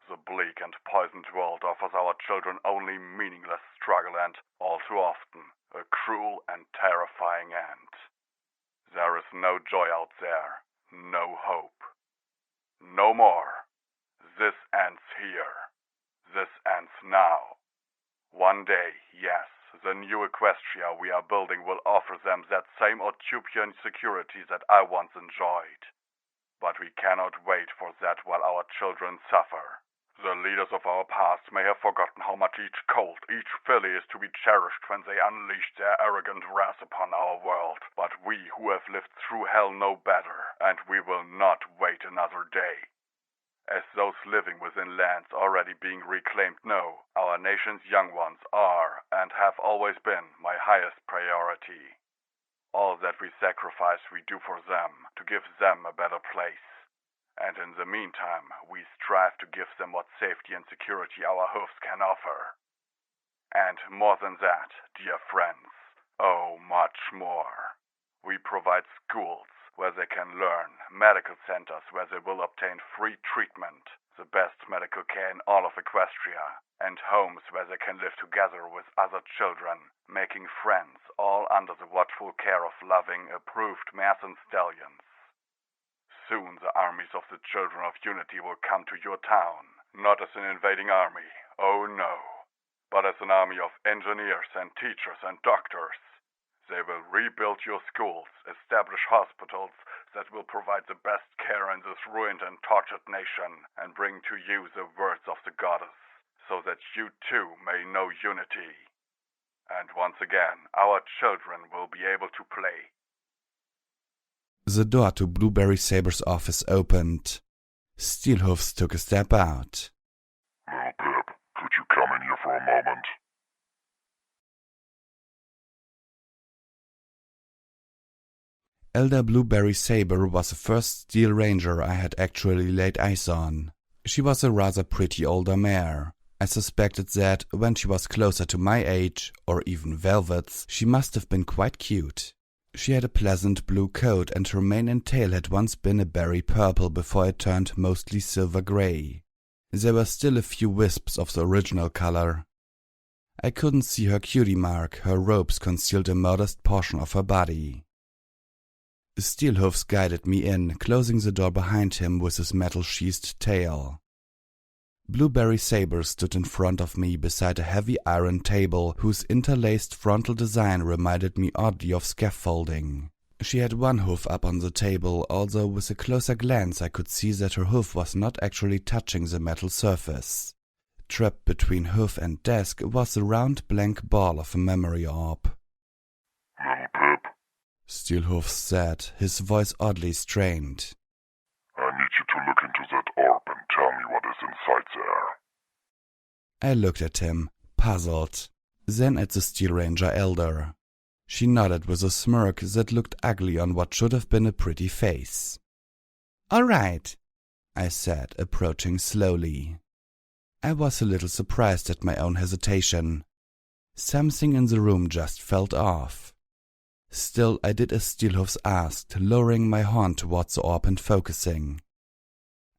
Speaker 4: The bleak and poisoned world offers our children only meaningless struggle and, all too often, a cruel and terrifying end. There is no joy out there, no hope. No more. This ends here. This ends now. One day, yes, the new Equestria we are building will offer them that same utopian security that I once enjoyed. But we cannot wait for that while our children suffer. The leaders of our past may have forgotten how much each colt, each filly is to be cherished when they unleash their arrogant wrath upon our world. But we who have lived through hell know better, and we will not wait another day. As those living within lands already being reclaimed know, our nation's young ones are, and have always been, my highest priority. All that we sacrifice we do for them, to give them a better place. And in the meantime, we strive to give them what safety and security our hoofs can offer. And more than that, dear friends, oh, much more. We provide schools where they can learn, medical centers where they will obtain free treatment, the best medical care in all of Equestria, and homes where they can live together with other children, making friends, all under the watchful care of loving, approved mares and stallions. Soon the armies of the Children of Unity will come to your town, not as an invading army, oh no, but as an army of engineers and teachers and doctors. They will rebuild your schools, establish hospitals that will provide the best care in this ruined and tortured nation, and bring to you the words of the goddess, so that you too may know unity. And once again, our children will be able to play.
Speaker 2: The door to Blueberry Saber's office opened. Steelhoofs took a step out.
Speaker 4: Little Pip, could you come in here for a moment?
Speaker 2: Elder Blueberry Saber was the first Steel Ranger I had actually laid eyes on. She was a rather pretty older mare. I suspected that, when she was closer to my age, or even Velvet's, she must have been quite cute. She had a pleasant blue coat, and her mane and tail had once been a berry purple before it turned mostly silver grey. There were still a few wisps of the original color. I couldn't see her cutie mark, her robes concealed a modest portion of her body. Steelhoofs guided me in, closing the door behind him with his metal-sheathed tail. Blueberry Saber stood in front of me beside a heavy iron table whose interlaced frontal design reminded me oddly of scaffolding. She had one hoof up on the table, although with a closer glance I could see that her hoof was not actually touching the metal surface. Trapped between hoof and desk was the round blank ball of a memory orb.
Speaker 4: Little Pip,
Speaker 2: Steelhoof said, his voice oddly strained.
Speaker 4: I need you to look into that orb and tell me what is inside there.
Speaker 2: I looked at him, puzzled, then at the Steel Ranger elder. She nodded with a smirk that looked ugly on what should have been a pretty face.
Speaker 3: All right,
Speaker 2: I said, approaching slowly. I was a little surprised at my own hesitation. Something in the room just felt off. Still, I did as Steelhoofs asked, lowering my horn towards the orb and focusing.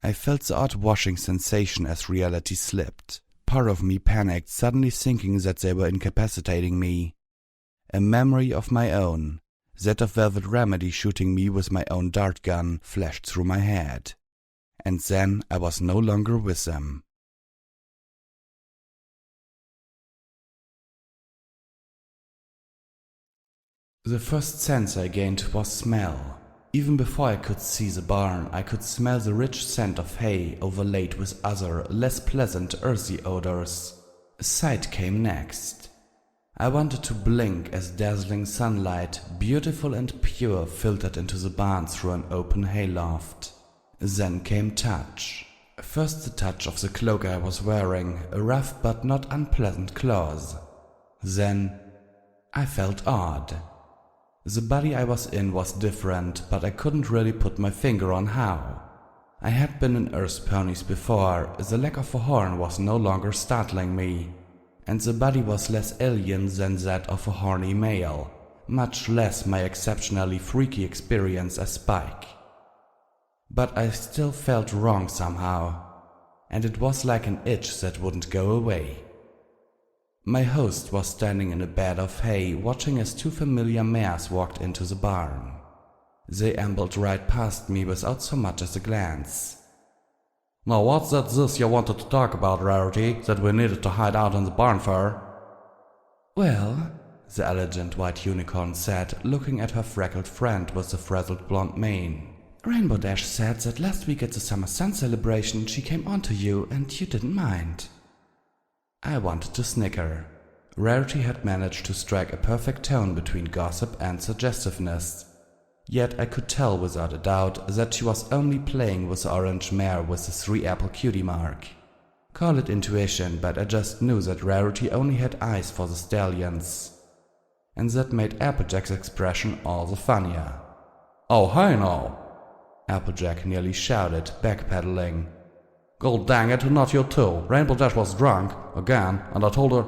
Speaker 2: I felt the odd washing sensation as reality slipped. Part of me panicked, suddenly thinking that they were incapacitating me. A memory of my own, that of Velvet Remedy shooting me with my own dart gun, flashed through my head. And then I was no longer with them. The first sense I gained was smell. Even before I could see the barn, I could smell the rich scent of hay overlaid with other, less pleasant earthy odors. Sight came next. I wanted to blink as dazzling sunlight, beautiful and pure, filtered into the barn through an open hayloft. Then came touch. First the touch of the cloak I was wearing, a rough but not unpleasant claws. Then I felt odd. The body I was in was different, but I couldn't really put my finger on how. I had been in Earth ponies before, the lack of a horn was no longer startling me, and the body was less alien than that of a horny male, much less my exceptionally freaky experience as Spike. But I still felt wrong somehow, and it was like an itch that wouldn't go away. My host was standing in a bed of hay, watching as two familiar mares walked into the barn. They ambled right past me without so much as a glance.
Speaker 6: Now what's that this you wanted to talk about, Rarity, that we needed to hide out in the barn for?
Speaker 2: Well, the elegant white unicorn said, looking at her freckled friend with the frazzled blonde mane. Rainbow Dash said that last week at the Summer Sun celebration she came onto you and you didn't mind. I wanted to snicker. Rarity had managed to strike a perfect tone between gossip and suggestiveness. Yet I could tell without a doubt that she was only playing with the orange mare with the 3-apple cutie mark. Call it intuition, but I just knew that Rarity only had eyes for the stallions. And that made Applejack's expression all the funnier.
Speaker 6: Oh, hey now!
Speaker 2: Applejack nearly shouted, backpedaling.
Speaker 6: God dang it, not you too. Rainbow Dash was drunk, again, and I told her...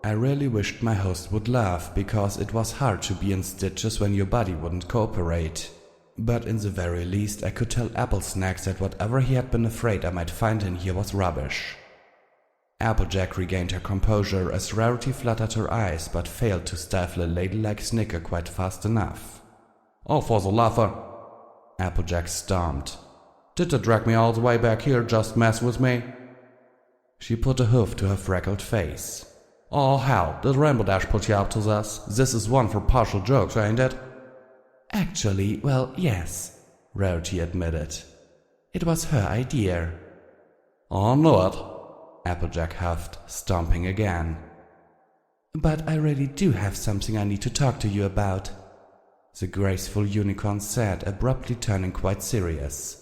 Speaker 2: I really wished my host would laugh, because it was hard to be in stitches when your body wouldn't cooperate. But in the very least I could tell Applesnacks that whatever he had been afraid I might find in here was rubbish. Applejack regained her composure as Rarity fluttered her eyes but failed to stifle a ladylike snicker quite fast enough.
Speaker 6: Oh, for the laugher!
Speaker 2: Applejack stomped.
Speaker 6: Did they drag me all the way back here just mess with me?
Speaker 2: She put a hoof to her freckled face.
Speaker 6: Oh hell, did Rainbow Dash put you up to this? This is one for partial jokes, ain't it?
Speaker 2: Actually, well, yes, Rarity admitted. It was her idea.
Speaker 6: I knew it,
Speaker 2: Applejack huffed, stomping again. But I really do have something I need to talk to you about, the graceful unicorn said, abruptly turning quite serious.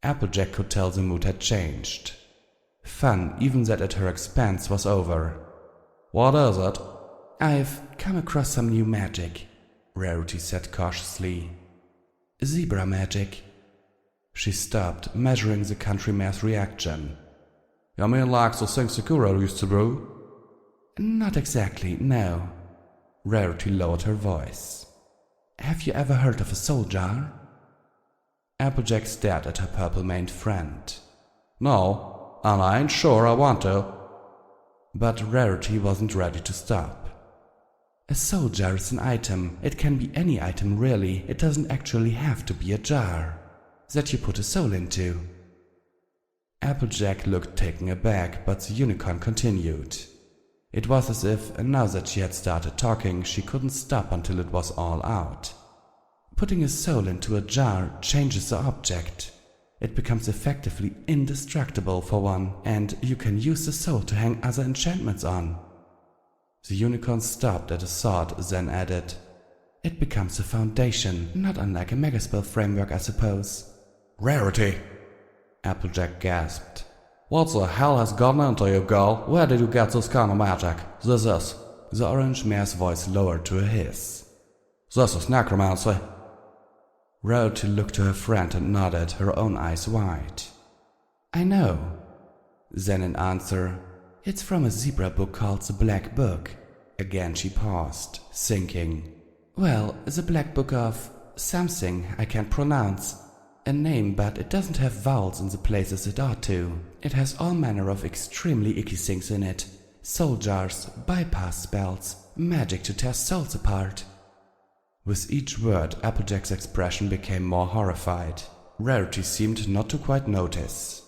Speaker 2: Applejack could tell the mood had changed. Fun, even that at her expense, was over.
Speaker 6: What is it?
Speaker 2: I've come across some new magic. Rarity said cautiously. Zebra magic. She stopped, measuring the country mare's reaction.
Speaker 6: You mean like the things Sakura used to do?
Speaker 2: Not exactly, no. Rarity lowered her voice. Have you ever heard of a soul jar? Applejack stared at her purple-maned friend.
Speaker 6: No, and I ain't sure I want to.
Speaker 2: But Rarity wasn't ready to stop. A soul jar is an item. It can be any item really. It doesn't actually have to be a jar that you put a soul into. Applejack looked taken aback, but the unicorn continued. It was as if, now that she had started talking, she couldn't stop until it was all out. Putting a soul into a jar changes the object. It becomes effectively indestructible for one, and you can use the soul to hang other enchantments on. The unicorn stopped at a thought, then added, It becomes a foundation, not unlike a megaspell framework, I suppose.
Speaker 6: Rarity!
Speaker 2: Applejack gasped.
Speaker 6: What the hell has gotten into you, girl? Where did you get this kind of magic? This is...
Speaker 2: The orange mare's voice lowered to a hiss.
Speaker 6: This is necromancy.
Speaker 2: Rarity looked to her friend and nodded, her own eyes wide. I know. Then in answer, It's from a zebra book called The Black Book. Again she paused, thinking. Well, the Black Book of... something I can't pronounce. A name, but it doesn't have vowels in the places it ought to. It has all manner of extremely icky things in it. Soul jars, bypass spells, magic to tear souls apart. With each word, Applejack's expression became more horrified. Rarity seemed not to quite notice.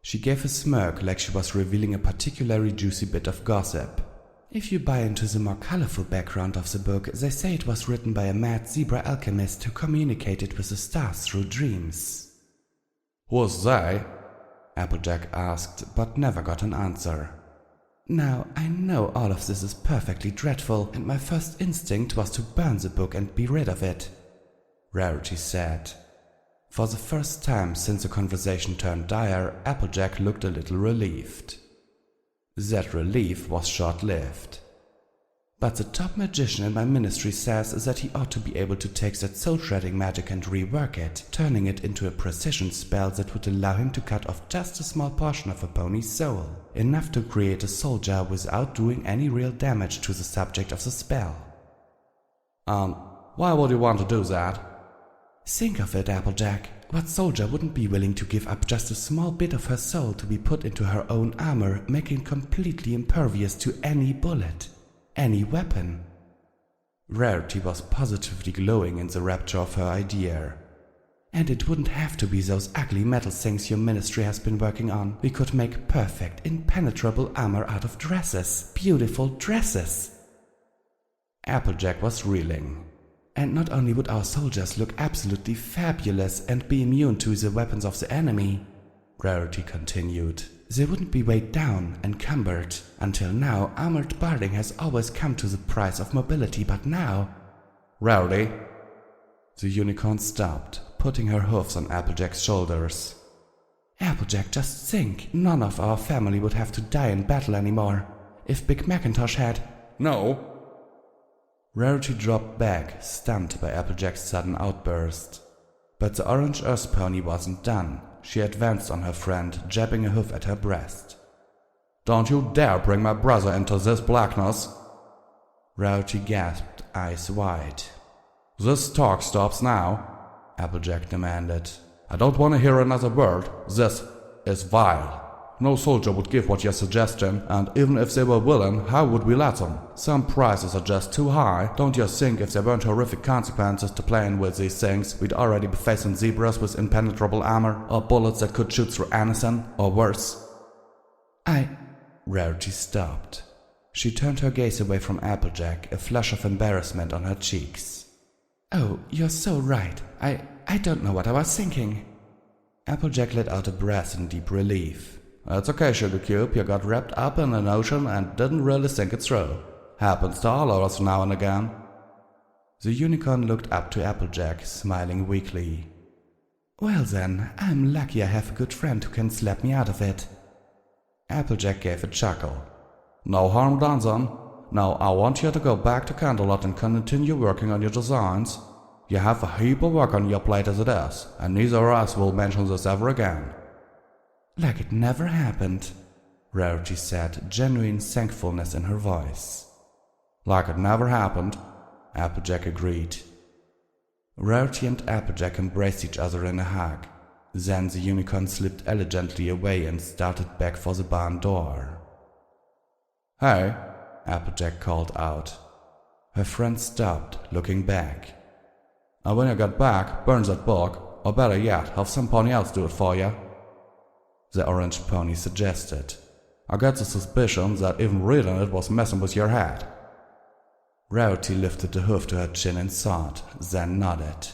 Speaker 2: She gave a smirk like she was revealing a particularly juicy bit of gossip. If you buy into the more colorful background of the book, they say it was written by a mad zebra alchemist who communicated with the stars through dreams.
Speaker 6: Who's they?
Speaker 2: Applejack asked, but never got an answer. Now, I know all of this is perfectly dreadful, and my first instinct was to burn the book and be rid of it, Rarity said. For the first time since the conversation turned dire, Applejack looked a little relieved. That relief was short-lived. But the top magician in my ministry says that he ought to be able to take that soul-shredding magic and rework it, turning it into a precision spell that would allow him to cut off just a small portion of a pony's soul, enough to create a soul jar without doing any real damage to the subject of the spell.
Speaker 6: Why would you want to do that?
Speaker 2: Think of it, Applejack. What soldier wouldn't be willing to give up just a small bit of her soul to be put into her own armor, making completely impervious to any bullet, any weapon? Rarity was positively glowing in the rapture of her idea. And it wouldn't have to be those ugly metal things your ministry has been working on. We could make perfect, impenetrable armor out of dresses, beautiful dresses. Applejack was reeling. And not only would our soldiers look absolutely fabulous and be immune to the weapons of the enemy, Rarity continued, they wouldn't be weighed down, encumbered. Until now, armored barding has always come to the price of mobility, but now...
Speaker 6: Rarity?
Speaker 2: The unicorn stopped, putting her hoofs on Applejack's shoulders. Applejack, just think, none of our family would have to die in battle anymore. If Big Macintosh had...
Speaker 6: No.
Speaker 2: Rarity dropped back, stunned by Applejack's sudden outburst. But the orange earth pony wasn't done. She advanced on her friend, jabbing a hoof at her breast.
Speaker 6: Don't you dare bring my brother into this blackness!
Speaker 2: Rarity gasped, eyes wide.
Speaker 6: This talk stops now, Applejack demanded. I don't want to hear another word. This is vile. No soldier would give what you're suggesting, and even if they were willing, how would we let them? Some prices are just too high. Don't you think if there weren't horrific consequences to playing with these things, we'd already be facing zebras with impenetrable armor, or bullets that could shoot through anything, or worse?
Speaker 2: Rarity stopped. She turned her gaze away from Applejack, a flush of embarrassment on her cheeks. Oh, you're so right. I don't know what I was thinking. Applejack let out a breath in deep relief.
Speaker 6: It's okay, Sugar Cube, you got wrapped up in a notion and didn't really think it through. Happens to all of us now and again.
Speaker 2: The unicorn looked up to Applejack, smiling weakly. Well then, I'm lucky I have a good friend who can slap me out of it. Applejack gave a chuckle.
Speaker 6: No harm done, son. Now I want you to go back to Candlelight and continue working on your designs. You have a heap of work on your plate as it is, and neither of us will mention this ever again."
Speaker 2: "Like it never happened," Rarity said, genuine thankfulness in her voice.
Speaker 6: "Like it never happened," Applejack agreed.
Speaker 2: Rarity and Applejack embraced each other in a hug. Then the unicorn slipped elegantly away and started back for the barn door.
Speaker 6: "Hey,"
Speaker 2: Applejack called out. Her friend stopped, looking back.
Speaker 6: "And when you get back, burn that book, or better yet, have some pony else do it for you,"
Speaker 2: the orange pony suggested.
Speaker 6: "I get the suspicion that even reading it was messing with your head."
Speaker 2: Rarity lifted the hoof to her chin in thought, then nodded.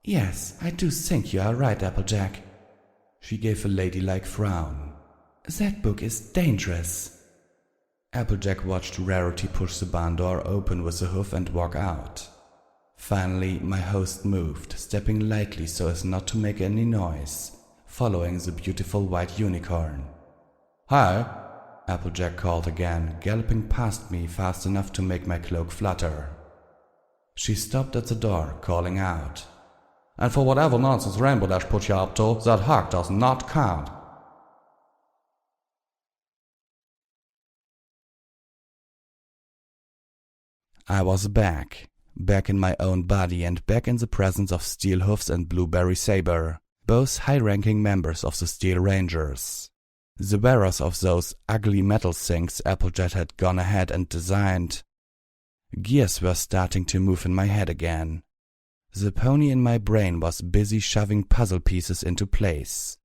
Speaker 3: "Yes, I do think you are right, Applejack."
Speaker 2: She gave a ladylike frown.
Speaker 3: "That book is dangerous."
Speaker 2: Applejack watched Rarity push the barn door open with the hoof and walk out. Finally, my host moved, stepping lightly so as not to make any noise, following the beautiful white unicorn.
Speaker 6: "Hey,"
Speaker 2: Applejack called again, galloping past me fast enough to make my cloak flutter. She stopped at the door, calling out,
Speaker 6: "And for whatever nonsense Rainbow Dash put you up to, that hug does not count."
Speaker 2: I was back in my own body and back in the presence of Steel Hoofs and Blueberry Saber, both high-ranking members of the Steel Rangers. The wearers of those ugly metal things Applejack had gone ahead and designed. Gears were starting to move in my head again. The pony in my brain was busy shoving puzzle pieces into place.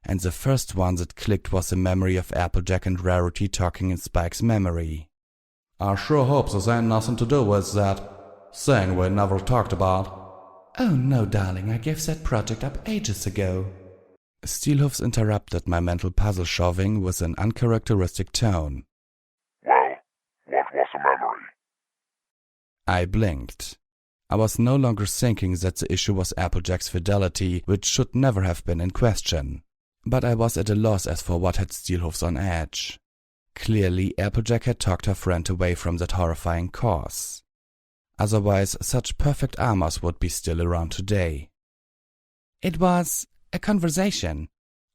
Speaker 2: And the first one that clicked was the memory of Applejack and Rarity talking in Spike's memory.
Speaker 6: "I sure hope this ain't nothing to do with that thing we never talked about."
Speaker 3: "Oh no, darling, I gave that project up ages ago."
Speaker 2: Steelhoofs interrupted my mental puzzle shoving with an uncharacteristic tone.
Speaker 4: "Well, what was the memory?"
Speaker 2: I blinked. I was no longer thinking that the issue was Applejack's fidelity, which should never have been in question. But I was at a loss as for what had Steelhoofs on edge. Clearly, Applejack had talked her friend away from that horrifying cause. Otherwise, such perfect armors would be still around today.
Speaker 3: "It was a conversation,"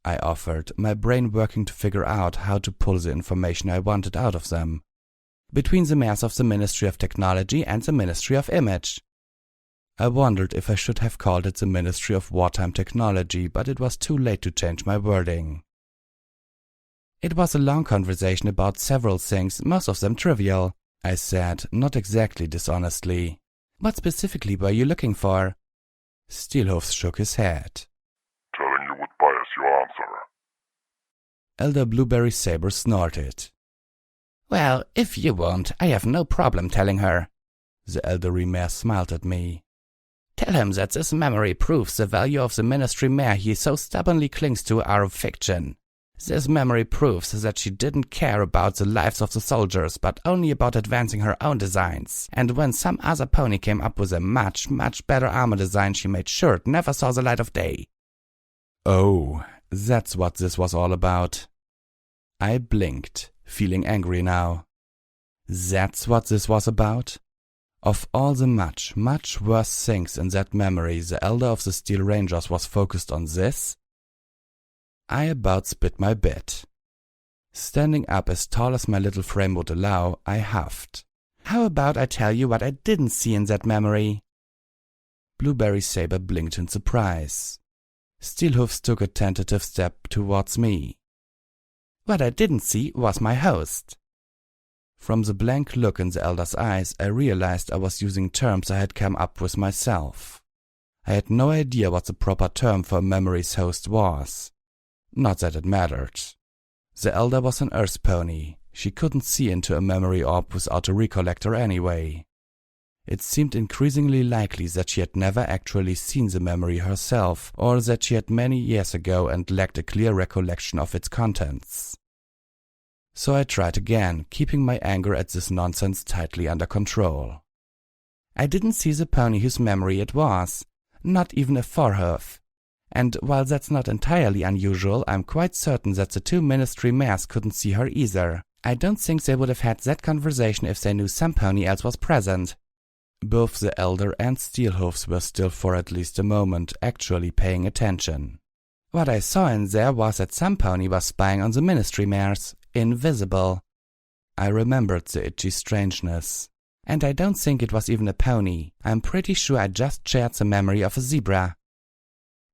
Speaker 2: I offered, my brain working to figure out how to pull the information I wanted out of them.
Speaker 3: "Between the mayors of the Ministry of Technology and the Ministry of Image."
Speaker 2: I wondered if I should have called it the Ministry of Wartime Technology, but it was too late to change my wording.
Speaker 3: "It was a long conversation about several things, most of them trivial,"
Speaker 2: I said, not exactly dishonestly.
Speaker 3: "What specifically were you looking for?"
Speaker 2: Steelhoofs shook his head.
Speaker 4: "Telling you would bias your answer."
Speaker 2: Elder Blueberry Saber snorted.
Speaker 3: "Well, if you won't, I have no problem telling her."
Speaker 2: The elderly mayor smiled at me.
Speaker 3: "Tell him that this memory proves the value of the ministry mare he so stubbornly clings to our fiction. This memory proves that she didn't care about the lives of the soldiers, but only about advancing her own designs. And when some other pony came up with a much, much better armor design, she made sure it never saw the light of day."
Speaker 2: Oh, that's what this was all about. I blinked, feeling angry now. That's what this was about? Of all the much, much worse things in that memory, the Elder of the Steel Rangers was focused on this? I about spit my bit. Standing up as tall as my little frame would allow, I huffed.
Speaker 3: "How about I tell you what I didn't see in that memory?"
Speaker 2: Blueberry Saber blinked in surprise. Steelhoofs took a tentative step towards me.
Speaker 3: "What I didn't see was my host."
Speaker 2: From the blank look in the elder's eyes, I realized I was using terms I had come up with myself. I had no idea what the proper term for a memory's host was. Not that it mattered. The elder was an earth pony. She couldn't see into a memory orb without a recollector anyway. It seemed increasingly likely that she had never actually seen the memory herself, or that she had many years ago and lacked a clear recollection of its contents. So I tried again, keeping my anger at this nonsense tightly under control.
Speaker 3: "I didn't see the pony whose memory it was, not even a forehoof. And while that's not entirely unusual, I'm quite certain that the two ministry mares couldn't see her either. I don't think they would have had that conversation if they knew somebody else was present.
Speaker 2: Both the Elder and Steelhoofs were still for at least a moment actually paying attention.
Speaker 3: What I saw in there was that somebody was spying on the ministry mares, invisible.
Speaker 2: I remembered the itchy strangeness.
Speaker 3: And I don't think it was even a pony. I'm pretty sure I just shared the memory of a zebra.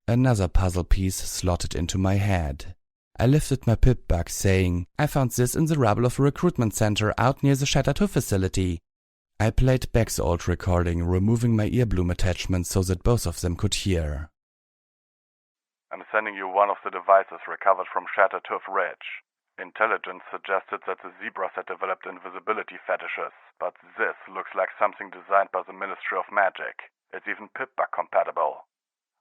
Speaker 2: Another puzzle piece slotted into my head. I lifted my pip-bug, saying,
Speaker 3: I found this in the rubble of a recruitment center out near the Shattered Hoof facility.
Speaker 2: I played back the old recording, removing my earbloom attachment so that both of them could hear.
Speaker 4: I'm sending you one of the devices recovered from Shattered Hoof Ridge. Intelligence suggested that the zebras had developed invisibility fetishes, but this looks like something designed by the Ministry of Magic. It's even pip-bug compatible.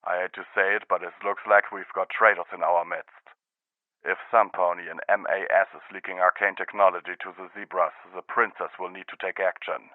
Speaker 4: I hate to say it, but it looks like we've got traitors in our midst. If some pony in MAS is leaking arcane technology to the zebras, the princess will need to take action.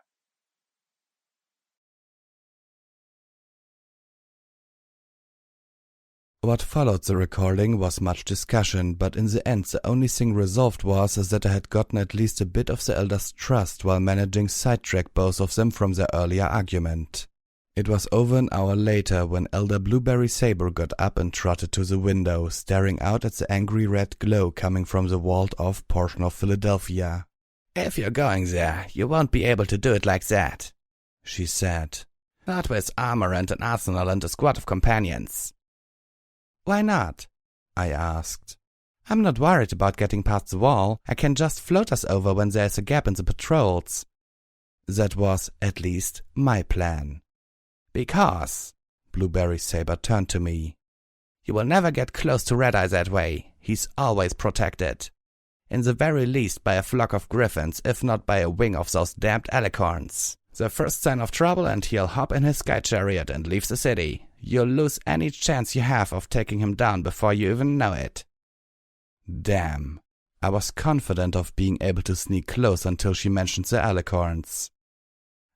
Speaker 2: What followed the recording was much discussion, but in the end the only thing resolved was that I had gotten at least a bit of the Elder's trust while managing to sidetrack both of them from their earlier argument. It was over an hour later when Elder Blueberry Saber got up and trotted to the window, staring out at the angry red glow coming from the walled-off portion of Philadelphia.
Speaker 3: If you're going there, you won't be able to do it like that,
Speaker 2: she said.
Speaker 3: Not with armor and an arsenal and a squad of companions.
Speaker 2: Why not? I asked.
Speaker 3: I'm not worried about getting past the wall. I can just float us over when there's a gap in the patrols.
Speaker 2: That was, at least, my plan.
Speaker 3: Because,
Speaker 2: Blueberry Saber turned to me.
Speaker 3: You will never get close to Red Eye that way. He's always protected. In the very least by a flock of griffins, if not by a wing of those damned alicorns. The first sign of trouble and he'll hop in his sky chariot and leave the city. You'll lose any chance you have of taking him down before you even know it.
Speaker 2: Damn. I was confident of being able to sneak close until she mentioned the alicorns.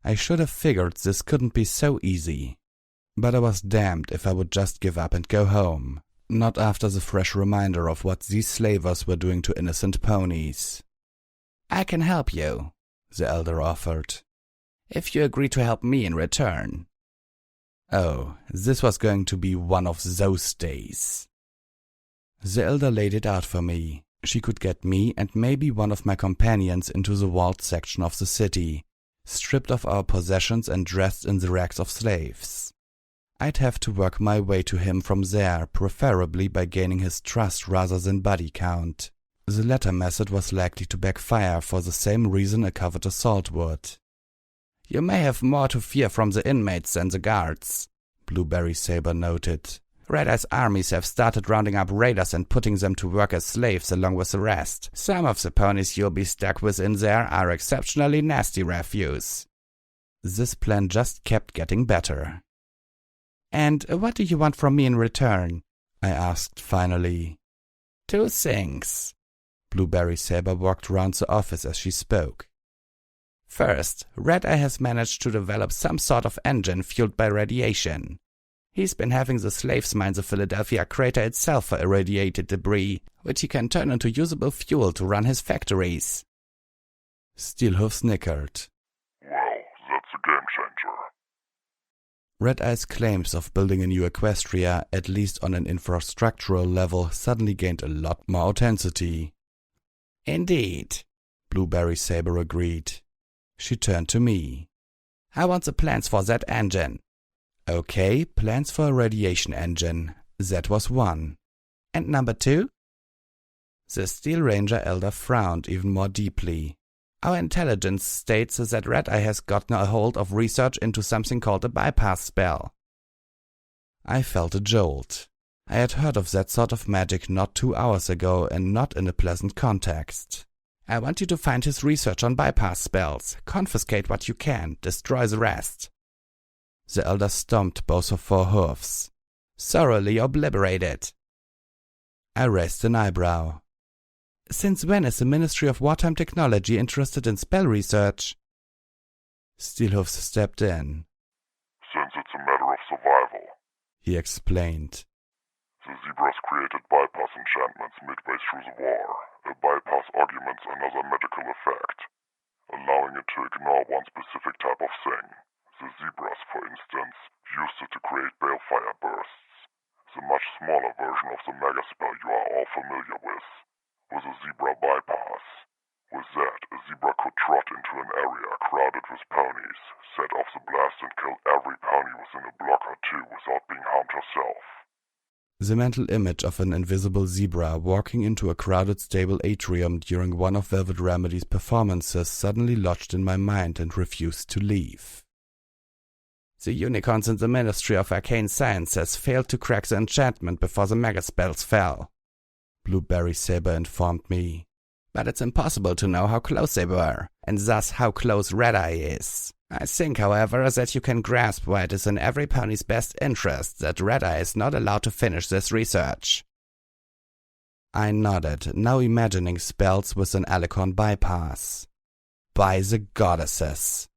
Speaker 2: I should have figured this couldn't be so easy. But I was damned if I would just give up and go home. Not after the fresh reminder of what these slavers were doing to innocent ponies.
Speaker 3: I can help you,
Speaker 2: the Elder offered.
Speaker 3: If you agree to help me in return.
Speaker 2: Oh, this was going to be one of those days. The Elder laid it out for me. She could get me and maybe one of my companions into the walled section of the city, stripped of our possessions and dressed in the rags of slaves. I'd have to work my way to him from there, preferably by gaining his trust rather than body count. The latter method was likely to backfire for the same reason a covert assault would.
Speaker 3: You may have more to fear from the inmates than the guards,
Speaker 2: Blueberry Saber noted.
Speaker 3: Red Eye's armies have started rounding up raiders and putting them to work as slaves along with the rest. Some of the ponies you'll be stuck with in there are exceptionally nasty refuse.
Speaker 2: This plan just kept getting better.
Speaker 3: And what do you want from me in return?
Speaker 2: I asked finally.
Speaker 3: 2 things.
Speaker 2: Blueberry Saber walked round the office as she spoke.
Speaker 3: First, Red Eye has managed to develop some sort of engine fueled by radiation. He's been having the slaves mine the Philadelphia crater itself for irradiated debris, which he can turn into usable fuel to run his factories.
Speaker 2: Steelhoof snickered.
Speaker 4: Well, that's a game changer.
Speaker 2: Red Eye's claims of building a new Equestria, at least on an infrastructural level, suddenly gained a lot more authenticity.
Speaker 3: Indeed,
Speaker 2: Blueberry Saber agreed. She turned to me.
Speaker 3: I want the plans for that engine.
Speaker 2: Okay, plans for a radiation engine. That was one.
Speaker 3: And number 2?
Speaker 2: The Steel Ranger Elder frowned even more deeply.
Speaker 3: Our intelligence states that Red Eye has gotten a hold of research into something called a bypass spell.
Speaker 2: I felt a jolt. I had heard of that sort of magic not 2 hours ago and not in a pleasant context.
Speaker 3: I want you to find his research on bypass spells, confiscate what you can, destroy the rest.
Speaker 2: The Elder stomped both her 4 hoofs.
Speaker 3: Thoroughly obliterate it.
Speaker 2: I raised an eyebrow.
Speaker 3: Since when is the Ministry of Wartime Technology interested in spell research?
Speaker 2: Steelhoof stepped in.
Speaker 4: Since it's a matter of survival,
Speaker 2: he explained.
Speaker 4: The zebras created bypass enchantments midway through the war. A bypass augments another magical effect, allowing it to ignore one specific type of thing. The zebras, for instance, used it to create balefire bursts, the much smaller version of the mega spell you are all familiar with a zebra bypass. With that, a zebra could trot into an area crowded with ponies, set off the blast and kill every pony within a block or two without being harmed herself.
Speaker 2: The mental image of an invisible zebra walking into a crowded stable atrium during one of Velvet Remedy's performances suddenly lodged in my mind and refused to leave.
Speaker 3: The unicorns in the Ministry of Arcane Sciences failed to crack the enchantment before the mega spells fell, Blueberry Saber informed me. But it's impossible to know how close they were, and thus how close Red-Eye is. I think, however, that you can grasp why it is in every pony's best interest that Red-Eye is not allowed to finish this research.
Speaker 2: I nodded, now imagining spells with an Alicorn bypass. By the goddesses.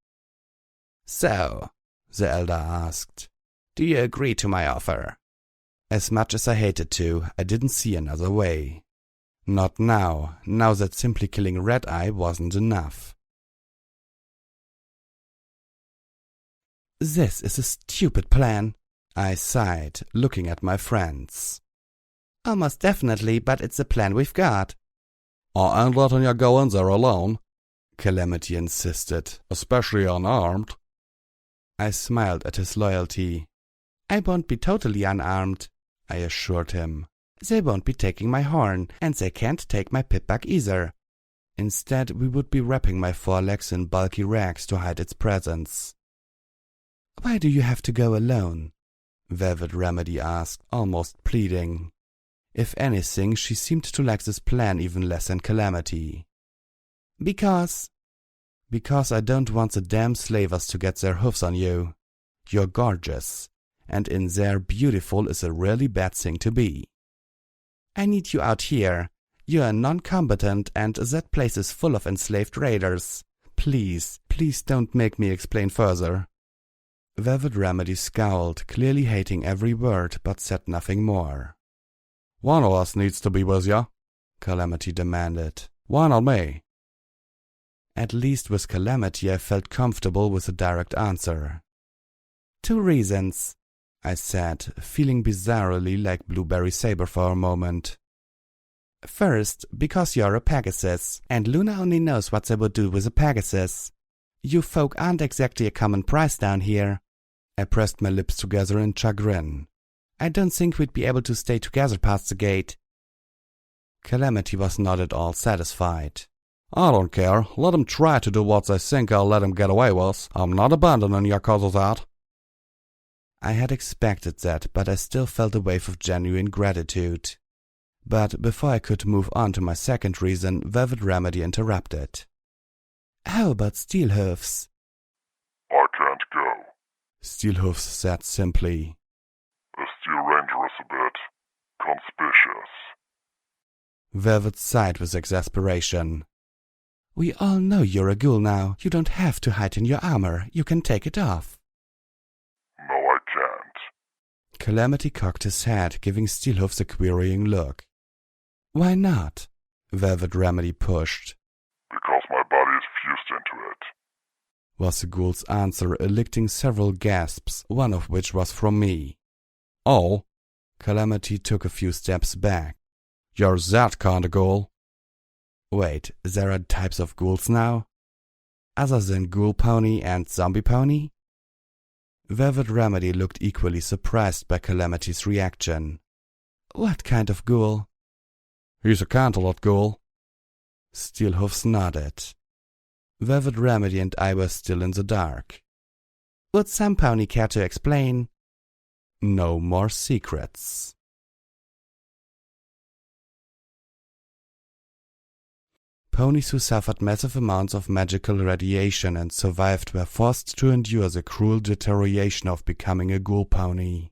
Speaker 3: So, the Elder asked, do you agree to my offer?
Speaker 2: As much as I hated to, I didn't see another way. Not now that simply killing Red-Eye wasn't enough.
Speaker 3: This is a stupid plan,
Speaker 2: I sighed, looking at my friends.
Speaker 3: Almost definitely, but it's the plan we've got.
Speaker 6: I ain't letting you go in there alone,
Speaker 2: Calamity insisted.
Speaker 6: especially unarmed.
Speaker 2: I smiled at his loyalty.
Speaker 3: I won't be totally unarmed,
Speaker 2: I assured him.
Speaker 3: They won't be taking my horn, and they can't take my pip-bug either.
Speaker 2: Instead, we would be wrapping my forelegs in bulky rags to hide its presence.
Speaker 3: Why do you have to go alone?
Speaker 2: Velvet Remedy asked, almost pleading. If anything, she seemed to like this plan even less than Calamity.
Speaker 3: Because
Speaker 2: I don't want the damn slavers to get their hoofs on you. You're gorgeous, and in there beautiful is a really bad thing to be.
Speaker 3: I need you out here. You're a non-combatant, and that place is full of enslaved raiders.
Speaker 2: Please don't make me explain further. Velvet Remedy scowled, clearly hating every word, but said nothing more.
Speaker 6: One of us needs to be with you,
Speaker 2: Calamity demanded.
Speaker 6: Why not me?
Speaker 2: At least with Calamity I felt comfortable with a direct answer.
Speaker 3: 2 reasons,
Speaker 2: I said, feeling bizarrely like Blueberry Saber for a moment.
Speaker 3: First, because you're a Pegasus, and Luna only knows what they would do with a Pegasus. You folk aren't exactly a common prize down here.
Speaker 2: I pressed my lips together in chagrin.
Speaker 3: I don't think we'd be able to stay together past the gate.
Speaker 2: Calamity was not at all satisfied.
Speaker 6: I don't care. Let them try to do what they think I'll let them get away with. I'm not abandoning you because of that.
Speaker 2: I had expected that, but I still felt a wave of genuine gratitude. But before I could move on to my second reason, Velvet Remedy interrupted.
Speaker 3: How about Steelhoofs?
Speaker 4: I can't go,
Speaker 2: Steelhoofs said simply.
Speaker 4: A Steel Ranger is a bit conspicuous.
Speaker 2: Velvet sighed with exasperation.
Speaker 3: We all know you're a ghoul now. You don't have to hide in your armor. You can take it off.
Speaker 4: No, I can't.
Speaker 2: Calamity cocked his head, giving Steelhoofs a querying look.
Speaker 3: Why not?
Speaker 2: Velvet Remedy pushed.
Speaker 4: Because my body is fused into it,
Speaker 2: was the ghoul's answer, eliciting several gasps, one of which was from me.
Speaker 6: Oh?
Speaker 2: Calamity took a few steps back.
Speaker 6: You're that kind of ghoul?
Speaker 2: Wait, there are types of ghouls now? Other than Ghoul Pony and Zombie Pony? Velvet Remedy looked equally surprised by Calamity's reaction.
Speaker 3: What kind of ghoul?
Speaker 6: He's a Canterlot ghoul.
Speaker 2: Steelhoofs nodded. Velvet Remedy and I were still in the dark.
Speaker 3: Would some pony care to explain?
Speaker 2: No more secrets. Ponies who suffered massive amounts of magical radiation and survived were forced to endure the cruel deterioration of becoming a ghoul pony.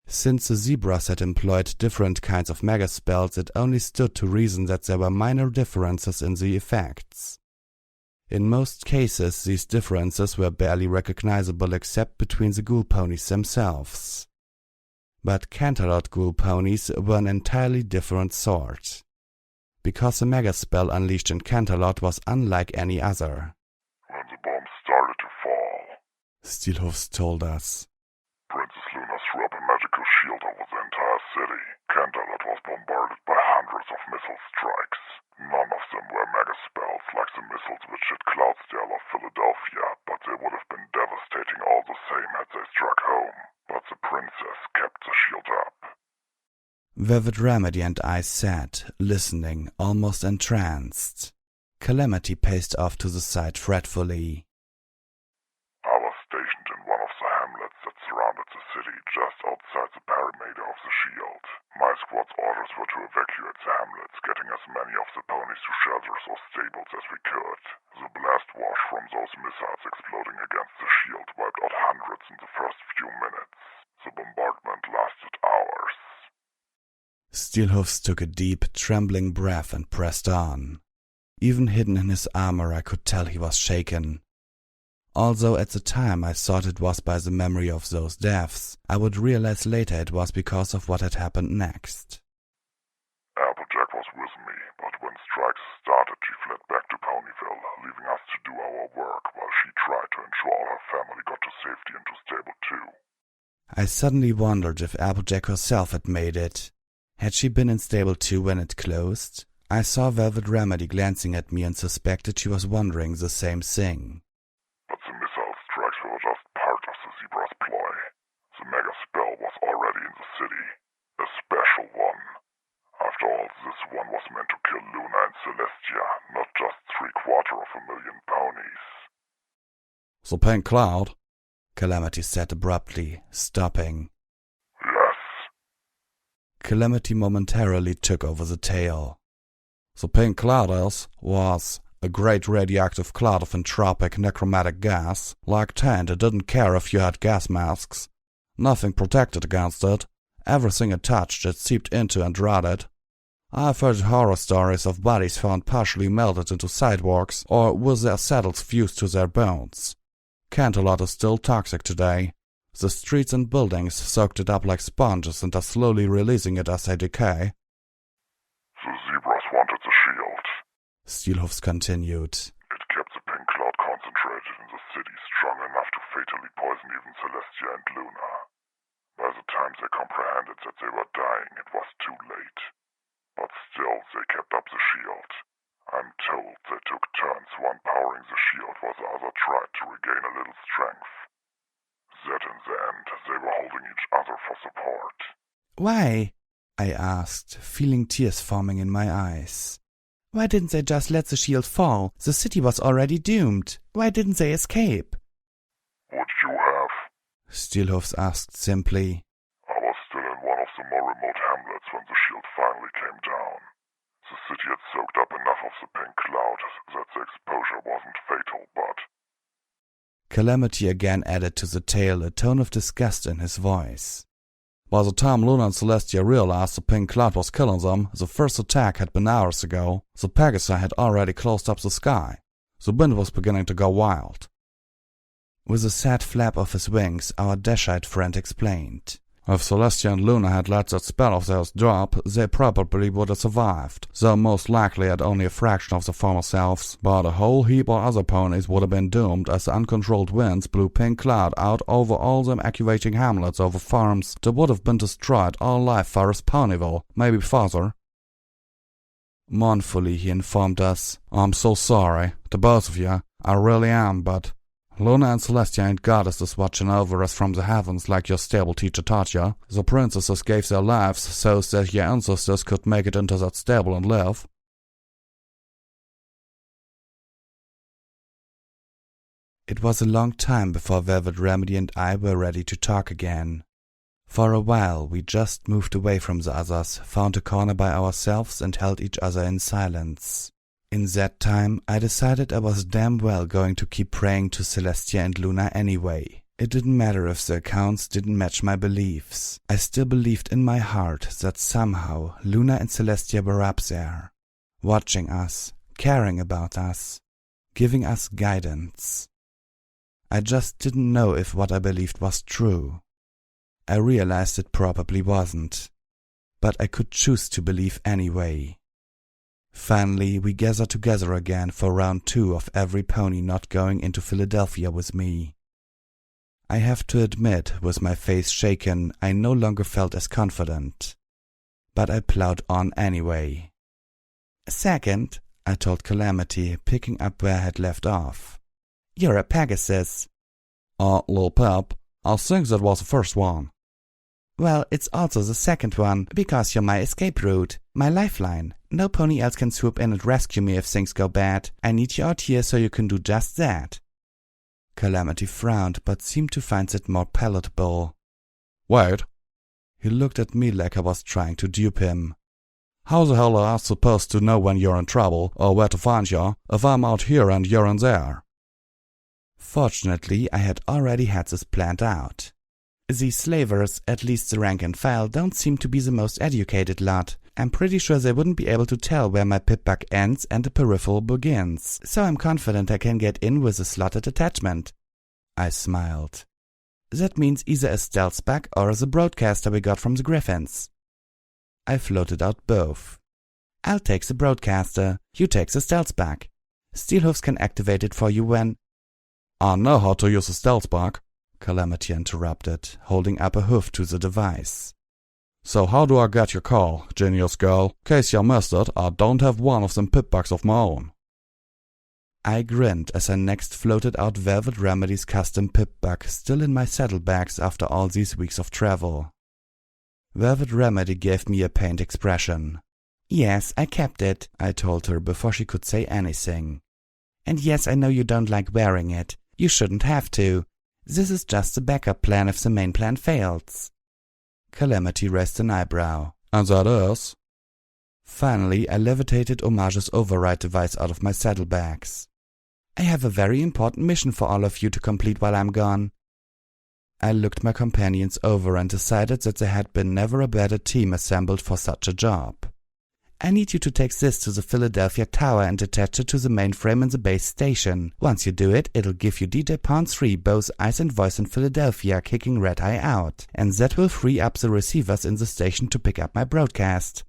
Speaker 2: Since the zebras had employed different kinds of mega spells, it only stood to reason that there were minor differences in the effects. In most cases, these differences were barely recognizable except between the ghoul ponies themselves. But Canterlot Ghoul ponies were an entirely different sort, because the mega spell unleashed in Canterlot was unlike any other.
Speaker 4: When the bomb started to fall,
Speaker 2: Steelhoofs told us.
Speaker 4: Princess Luna threw up a magical shield over the entire city. Canterlot was bombarded by hundreds of missile strikes. None of them were mega spells like the missiles which hit Cloudsdale or Philadelphia, but they would have been devastating all the same had they struck home. But the princess kept the shield up.
Speaker 2: Vivid Remedy and I sat, listening, almost entranced. Calamity paced off to the side fretfully.
Speaker 4: I was stationed in one of the hamlets that surrounded the city, just outside the perimeter of the shield. My squad's orders were to evacuate the hamlets, getting as many of the ponies to shelters or stables as we could. The blast wash from those missiles exploding against the shield wiped out hundreds in the first few minutes. The bombardment lasted hours.
Speaker 2: Steelhoofs took a deep, trembling breath and pressed on. Even hidden in his armor, I could tell he was shaken. Although at the time I thought it was by the memory of those deaths, I would realize later it was because of what had happened next.
Speaker 4: Applejack was with me, but when strikes started she fled back to Ponyville, leaving us to do our work while she tried to ensure all her family got to safety into Stable 2.
Speaker 2: I suddenly wondered if Applejack herself had made it. Had she been in Stable 2 when it closed? I saw Velvet Remedy glancing at me and suspected she was wondering the same thing.
Speaker 4: But the missile strikes were just part of the Zebra's ploy. The mega spell was already in the city. A special one. After all, this one was meant to kill Luna and Celestia, not just 750,000 ponies.
Speaker 6: So Pink Cloud?
Speaker 2: Calamity said abruptly, stopping.
Speaker 4: Yes.
Speaker 2: Calamity momentarily took over the tale.
Speaker 6: The Pink Cloud was a great radioactive cloud of entropic necromantic gas. Like Tent, it didn't care if you had gas masks. Nothing protected against it. Everything it touched, it seeped into and rotted. I've heard horror stories of bodies found partially melted into sidewalks or with their saddles fused to their bones. Canterlot is still toxic today. The streets and buildings soaked it up like sponges and are slowly releasing it as they decay.
Speaker 4: The Zebras wanted the shield.
Speaker 2: Steelhoofs continued.
Speaker 4: It kept the pink cloud concentrated in the city strong enough to fatally poison even Celestia and Luna. By the time they comprehended that they were dying, it was too late. But still, they kept up the shield. I'm told they took turns, one powering the shield while the other tried to regain a little strength. That in the end, they were holding each other for support.
Speaker 2: Why? I asked, feeling tears forming in my eyes. Why didn't they just let the shield fall? The city was already doomed. Why didn't they escape?
Speaker 4: Would you have?
Speaker 2: Steelhoofs asked simply.
Speaker 4: I was still in one of the more remote hamlets when the shield finally came down. The city had soaked up enough of the pink cloud that the exposure wasn't fatal, but...
Speaker 2: Calamity again added to the tale, a tone of disgust in his voice.
Speaker 6: By the time Luna and Celestia realized the pink cloud was killing them, the first attack had been hours ago. The Pegasi had already closed up the sky. The wind was beginning to go wild.
Speaker 2: With a sad flap of his wings, our Dashite friend explained.
Speaker 6: If Celestia and Luna had let that spell of theirs drop, they probably would have survived, though most likely at only a fraction of their former selves. But a whole heap of other ponies would have been doomed as the uncontrolled winds blew Pink Cloud out over all them accurating hamlets over farms that would have been destroyed all life far as Ponyville, maybe farther.
Speaker 2: Mournfully he informed us.
Speaker 6: I'm so sorry, to both of you, I really am, but Luna and Celestia ain't goddesses watching over us from the heavens like your stable teacher taught you. The princesses gave their lives so that your ancestors could make it into that stable and live.
Speaker 2: It was a long time before Velvet Remedy and I were ready to talk again. For a while we just moved away from the others, found a corner by ourselves and held each other in silence. In that time, I decided I was damn well going to keep praying to Celestia and Luna anyway. It didn't matter if the accounts didn't match my beliefs. I still believed in my heart that somehow Luna and Celestia were up there, watching us, caring about us, giving us guidance. I just didn't know if what I believed was true. I realized it probably wasn't, but I could choose to believe anyway. Finally, we gathered together again for round 2 of every pony not going into Philadelphia with me. I have to admit, with my face shaken, I no longer felt as confident. But I plowed on anyway. "Second," I told Calamity, picking up where I had left off. "You're a Pegasus."
Speaker 6: Lil Pep, I think that was the first one."
Speaker 3: "Well, it's also the second one, because you're my escape route, my lifeline. No pony else can swoop in and rescue me if things go bad. I need you out here so you can do just that."
Speaker 2: Calamity frowned, but seemed to find it more palatable.
Speaker 6: "Wait."
Speaker 2: He looked at me like I was trying to dupe him.
Speaker 6: "How the hell are I supposed to know when you're in trouble or where to find you if I'm out here and you're in there?"
Speaker 2: Fortunately, I had already had this planned out.
Speaker 3: These slavers, at least the rank and file, don't seem to be the most educated lot. I'm pretty sure they wouldn't be able to tell where my pip-bug ends and the peripheral begins, so I'm confident I can get in with a slotted attachment.
Speaker 2: I smiled.
Speaker 3: That means either a stealth bug or the broadcaster we got from the Griffins.
Speaker 2: I floated out both.
Speaker 3: I'll take the broadcaster, you take the stealth bug. Steelhoofs can activate it for you when—
Speaker 6: "I know how to use a stealth bug,"
Speaker 2: Calamity interrupted, holding up a hoof to the device.
Speaker 6: "So how do I get your call, genius girl? Case you missed it, I don't have one of them pip-bugs of my own."
Speaker 2: I grinned as I next floated out Velvet Remedy's custom pip-bug, still in my saddlebags after all these weeks of travel. Velvet Remedy gave me a pained expression.
Speaker 3: "Yes, I kept it,"
Speaker 2: I told her before she could say anything.
Speaker 3: "And yes, I know you don't like wearing it. You shouldn't have to. This is just a backup plan if the main plan fails."
Speaker 2: Calamity raised an eyebrow.
Speaker 6: "And that is?"
Speaker 2: Finally, I levitated Homage's override device out of my saddlebags.
Speaker 3: "I have a very important mission for all of you to complete while I'm gone."
Speaker 2: I looked my companions over and decided that there had been never a better team assembled for such a job.
Speaker 3: "I need you to take this to the Philadelphia Tower and attach it to the mainframe in the base station. Once you do it, it'll give you DJ Pawn 3 both eyes and voice in Philadelphia, kicking Red Eye out. And that will free up the receivers in the station to pick up my broadcast."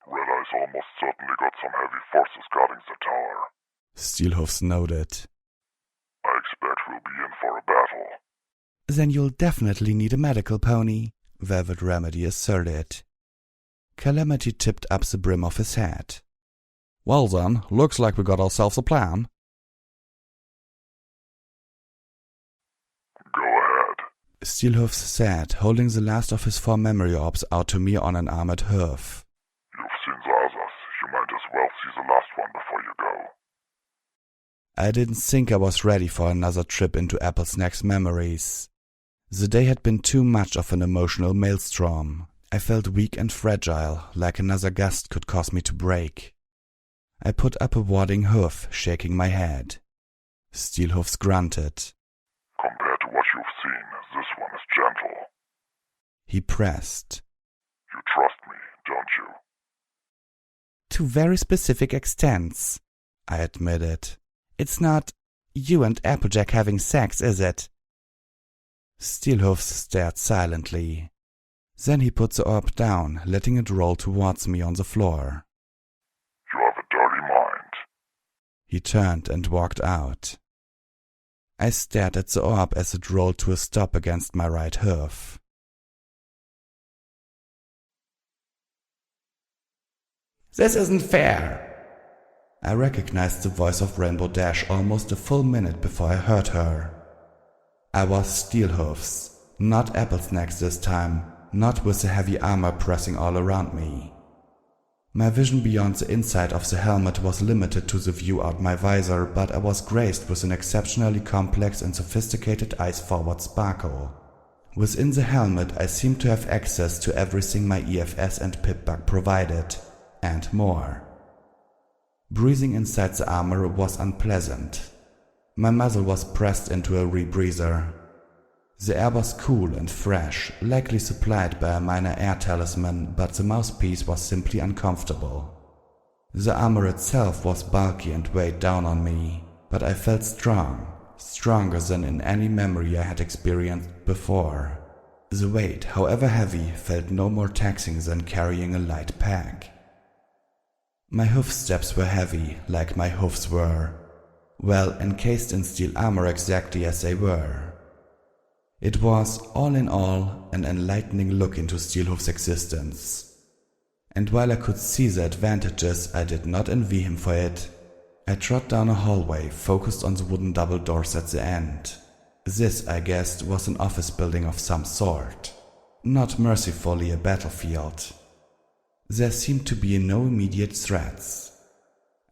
Speaker 4: Red Eye's almost certainly got some heavy forces guarding the tower.
Speaker 2: Steelhoofs nodded.
Speaker 4: "I expect we'll be in for a battle."
Speaker 3: "Then you'll definitely need a medical pony,"
Speaker 2: Velvet Remedy asserted. Calamity tipped up the brim of his hat.
Speaker 6: "Well then, looks like we got ourselves a plan."
Speaker 4: "Go ahead,"
Speaker 2: Steelhoofs said, holding the last of his 4 memory orbs out to me on an armored hoof.
Speaker 4: "You've seen the others. You might as well see the last one before you go."
Speaker 2: I didn't think I was ready for another trip into Apple's next memories. The day had been too much of an emotional maelstrom. I felt weak and fragile, like another gust could cause me to break. I put up a warding hoof, shaking my head. Steelhoofs grunted.
Speaker 4: "Compared to what you've seen, this one is gentle."
Speaker 2: He pressed.
Speaker 4: "You trust me, don't you?"
Speaker 3: "To very specific extents,"
Speaker 2: I admitted.
Speaker 3: "It's not you and Applejack having sex, is it?"
Speaker 2: Steelhoofs stared silently. Then he put the orb down, letting it roll towards me on the floor.
Speaker 4: "You have a dirty mind."
Speaker 2: He turned and walked out. I stared at the orb as it rolled to a stop against my right hoof.
Speaker 3: "This isn't fair."
Speaker 2: I recognized the voice of Rainbow Dash almost a full minute before I heard her. I was Steelhoofs, not Applesnacks this time, not with the heavy armor pressing all around me. My vision beyond the inside of the helmet was limited to the view out my visor, but I was graced with an exceptionally complex and sophisticated eyes-forward sparkle. Within the helmet, I seemed to have access to everything my EFS and pip-bug provided, and more. Breathing inside the armor was unpleasant. My muzzle was pressed into a rebreather. The air was cool and fresh, likely supplied by a minor air talisman, but the mouthpiece was simply uncomfortable. The armor itself was bulky and weighed down on me, but I felt strong, stronger than in any memory I had experienced before.
Speaker 1: The weight, however heavy, felt no more taxing than carrying a light pack. My hoofsteps were heavy, like my hoofs were, well, encased in steel armor exactly as they were. It was, all in all, an enlightening look into Steelhoof's existence. And while I could see the advantages, I did not envy him for it. I trod down a hallway, focused on the wooden double doors at the end. This, I guessed, was an office building of some sort. Not mercifully a battlefield. There seemed to be no immediate threats.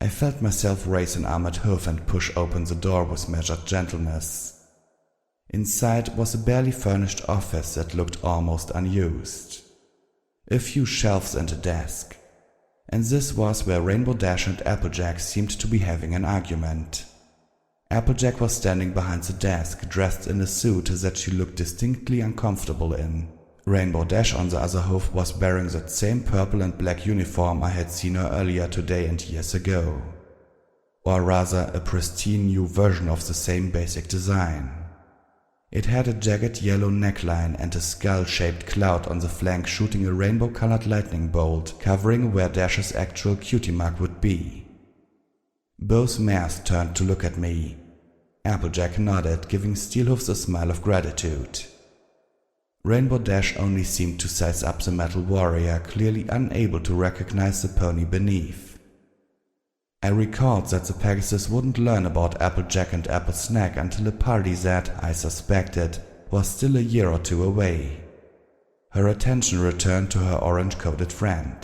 Speaker 1: I felt myself raise an armored hoof and push open the door with measured gentleness. Inside was a barely furnished office that looked almost unused. A few shelves and a desk. And this was where Rainbow Dash and Applejack seemed to be having an argument. Applejack was standing behind the desk, dressed in a suit that she looked distinctly uncomfortable in. Rainbow Dash, on the other hoof, was wearing that same purple and black uniform I had seen her earlier today and years ago. Or rather, a pristine new version of the same basic design. It had a jagged yellow neckline and a skull-shaped cloud on the flank shooting a rainbow-colored lightning bolt, covering where Dash's actual cutie mark would be. Both mares turned to look at me. Applejack nodded, giving Steelhoofs a smile of gratitude. Rainbow Dash only seemed to size up the metal warrior, clearly unable to recognize the pony beneath. I recalled that the Pegasus wouldn't learn about Applejack and Apple Snack until a party that, I suspected, was still a year or two away. Her attention returned to her orange-coated friend.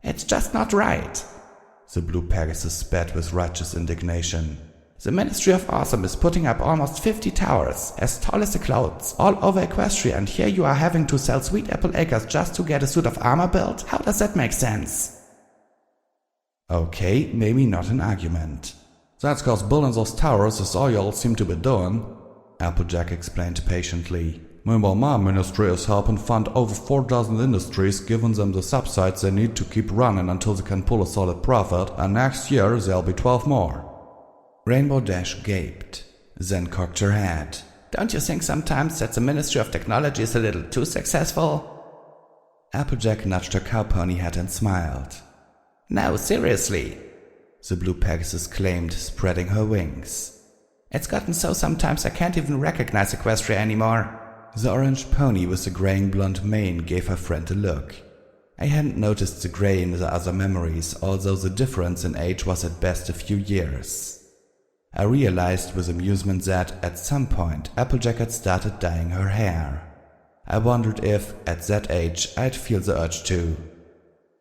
Speaker 3: "It's just not right,"
Speaker 1: the blue Pegasus spat with righteous indignation.
Speaker 3: "The Ministry of Awesome is putting up almost 50 towers, as tall as the clouds, all over Equestria, and here you are having to sell Sweet Apple Acres just to get a suit of armor built? How does that make sense?"
Speaker 1: Okay, maybe not an argument.
Speaker 6: "That's 'cause building those towers is all y'all seem to be doing,"
Speaker 1: Applejack explained patiently.
Speaker 6: "Meanwhile, my ministry is helping fund over 4 dozen industries, giving them the subsides they need to keep running until they can pull a solid profit, and next year there'll be 12 more.
Speaker 1: Rainbow Dash gaped, then cocked her head.
Speaker 3: "Don't you think sometimes that the Ministry of Technology is a little too successful?"
Speaker 1: Applejack nudged her cow pony head and smiled.
Speaker 3: "No, seriously,"
Speaker 1: the blue Pegasus claimed, spreading her wings.
Speaker 3: "It's gotten so sometimes I can't even recognize Equestria anymore."
Speaker 1: The orange pony with the graying blonde mane gave her friend a look. I hadn't noticed the gray in the other memories, although the difference in age was at best a few years. I realized with amusement that, at some point, Applejack had started dyeing her hair. I wondered if, at that age, I'd feel the urge to.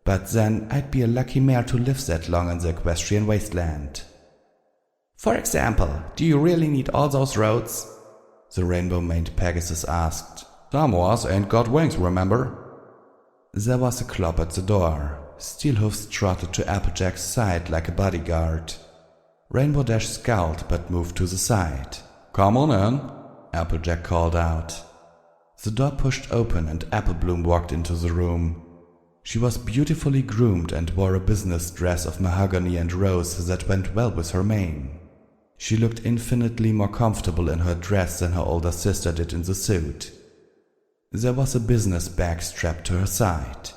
Speaker 1: But then, I'd be a lucky mare to live that long in the equestrian wasteland.
Speaker 3: "For example, do you really need all those roads?"
Speaker 1: the rainbow-maned Pegasus asked.
Speaker 6: "Some of us ain't got wings, remember?"
Speaker 1: There was a clop at the door. Steelhoofs trotted to Applejack's side like a bodyguard. Rainbow Dash scowled but moved to the side.
Speaker 6: "Come on in,"
Speaker 1: Applejack called out. The door pushed open and Applebloom walked into the room. She was beautifully groomed and wore a business dress of mahogany and rose that went well with her mane. She looked infinitely more comfortable in her dress than her older sister did in the suit. There was a business bag strapped to her side.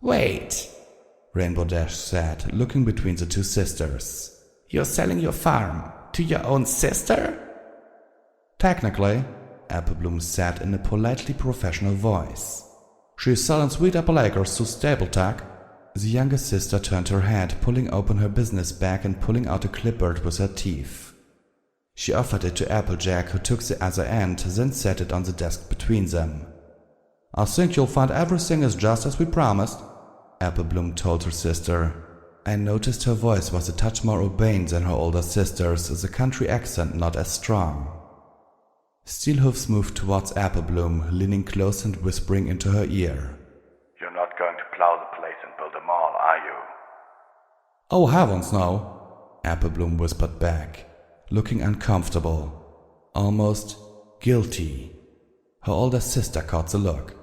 Speaker 3: "Wait,"
Speaker 1: Rainbow Dash said, looking between the two sisters.
Speaker 3: "You're selling your farm to your own sister?"
Speaker 6: "Technically,"
Speaker 1: Applebloom said in a politely professional voice.
Speaker 6: "She's selling Sweet Apple Acres to Stapletech."
Speaker 1: The younger sister turned her head, pulling open her business bag and pulling out a clipboard with her teeth. She offered it to Applejack, who took the other end, then set it on the desk between them.
Speaker 6: "I think you'll find everything is just as we promised,"
Speaker 1: Applebloom told her sister. I noticed her voice was a touch more urbane than her older sister's, the country accent not as strong. Steelhoofs moved towards Applebloom, leaning close and whispering into her ear.
Speaker 4: "You're not going to plow the place and build a mall, are you?"
Speaker 6: "Oh heavens, no,"
Speaker 1: Applebloom whispered back, looking uncomfortable, almost guilty. Her older sister caught the look.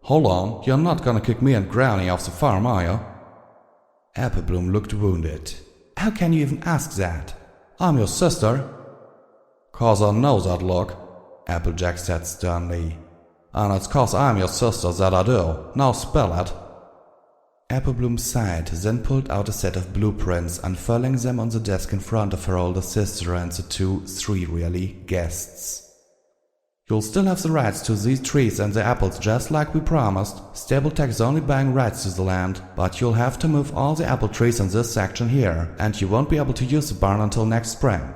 Speaker 6: "Hold on, you're not gonna kick me and Granny off the farm, are you?"
Speaker 1: Applebloom looked wounded.
Speaker 3: "How can you even ask that?"
Speaker 6: "I'm your sister." "'Cause I know that look,"
Speaker 1: Applejack said sternly.
Speaker 6: And it's 'cause I'm your sister that I do. Now spell it.
Speaker 2: Applebloom sighed, then pulled out a set of blueprints, unfurling them on the desk in front of her older sister and the three guests. You'll still have the rights to these trees and the apples just like we promised. Stabletech's only buying rights to the land, but you'll have to move all the apple trees in this section here, and you won't be able to use the barn until next spring.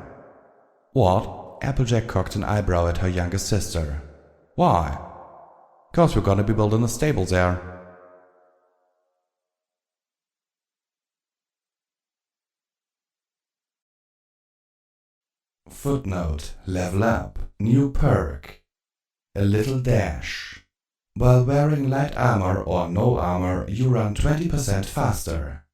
Speaker 6: What?
Speaker 2: Applejack cocked an eyebrow at her younger sister.
Speaker 6: Why? 'Cause we're gonna be building a stable there.
Speaker 2: Footnote: Level up. New perk. A little dash. While wearing light armor or no armor, you run 20% faster.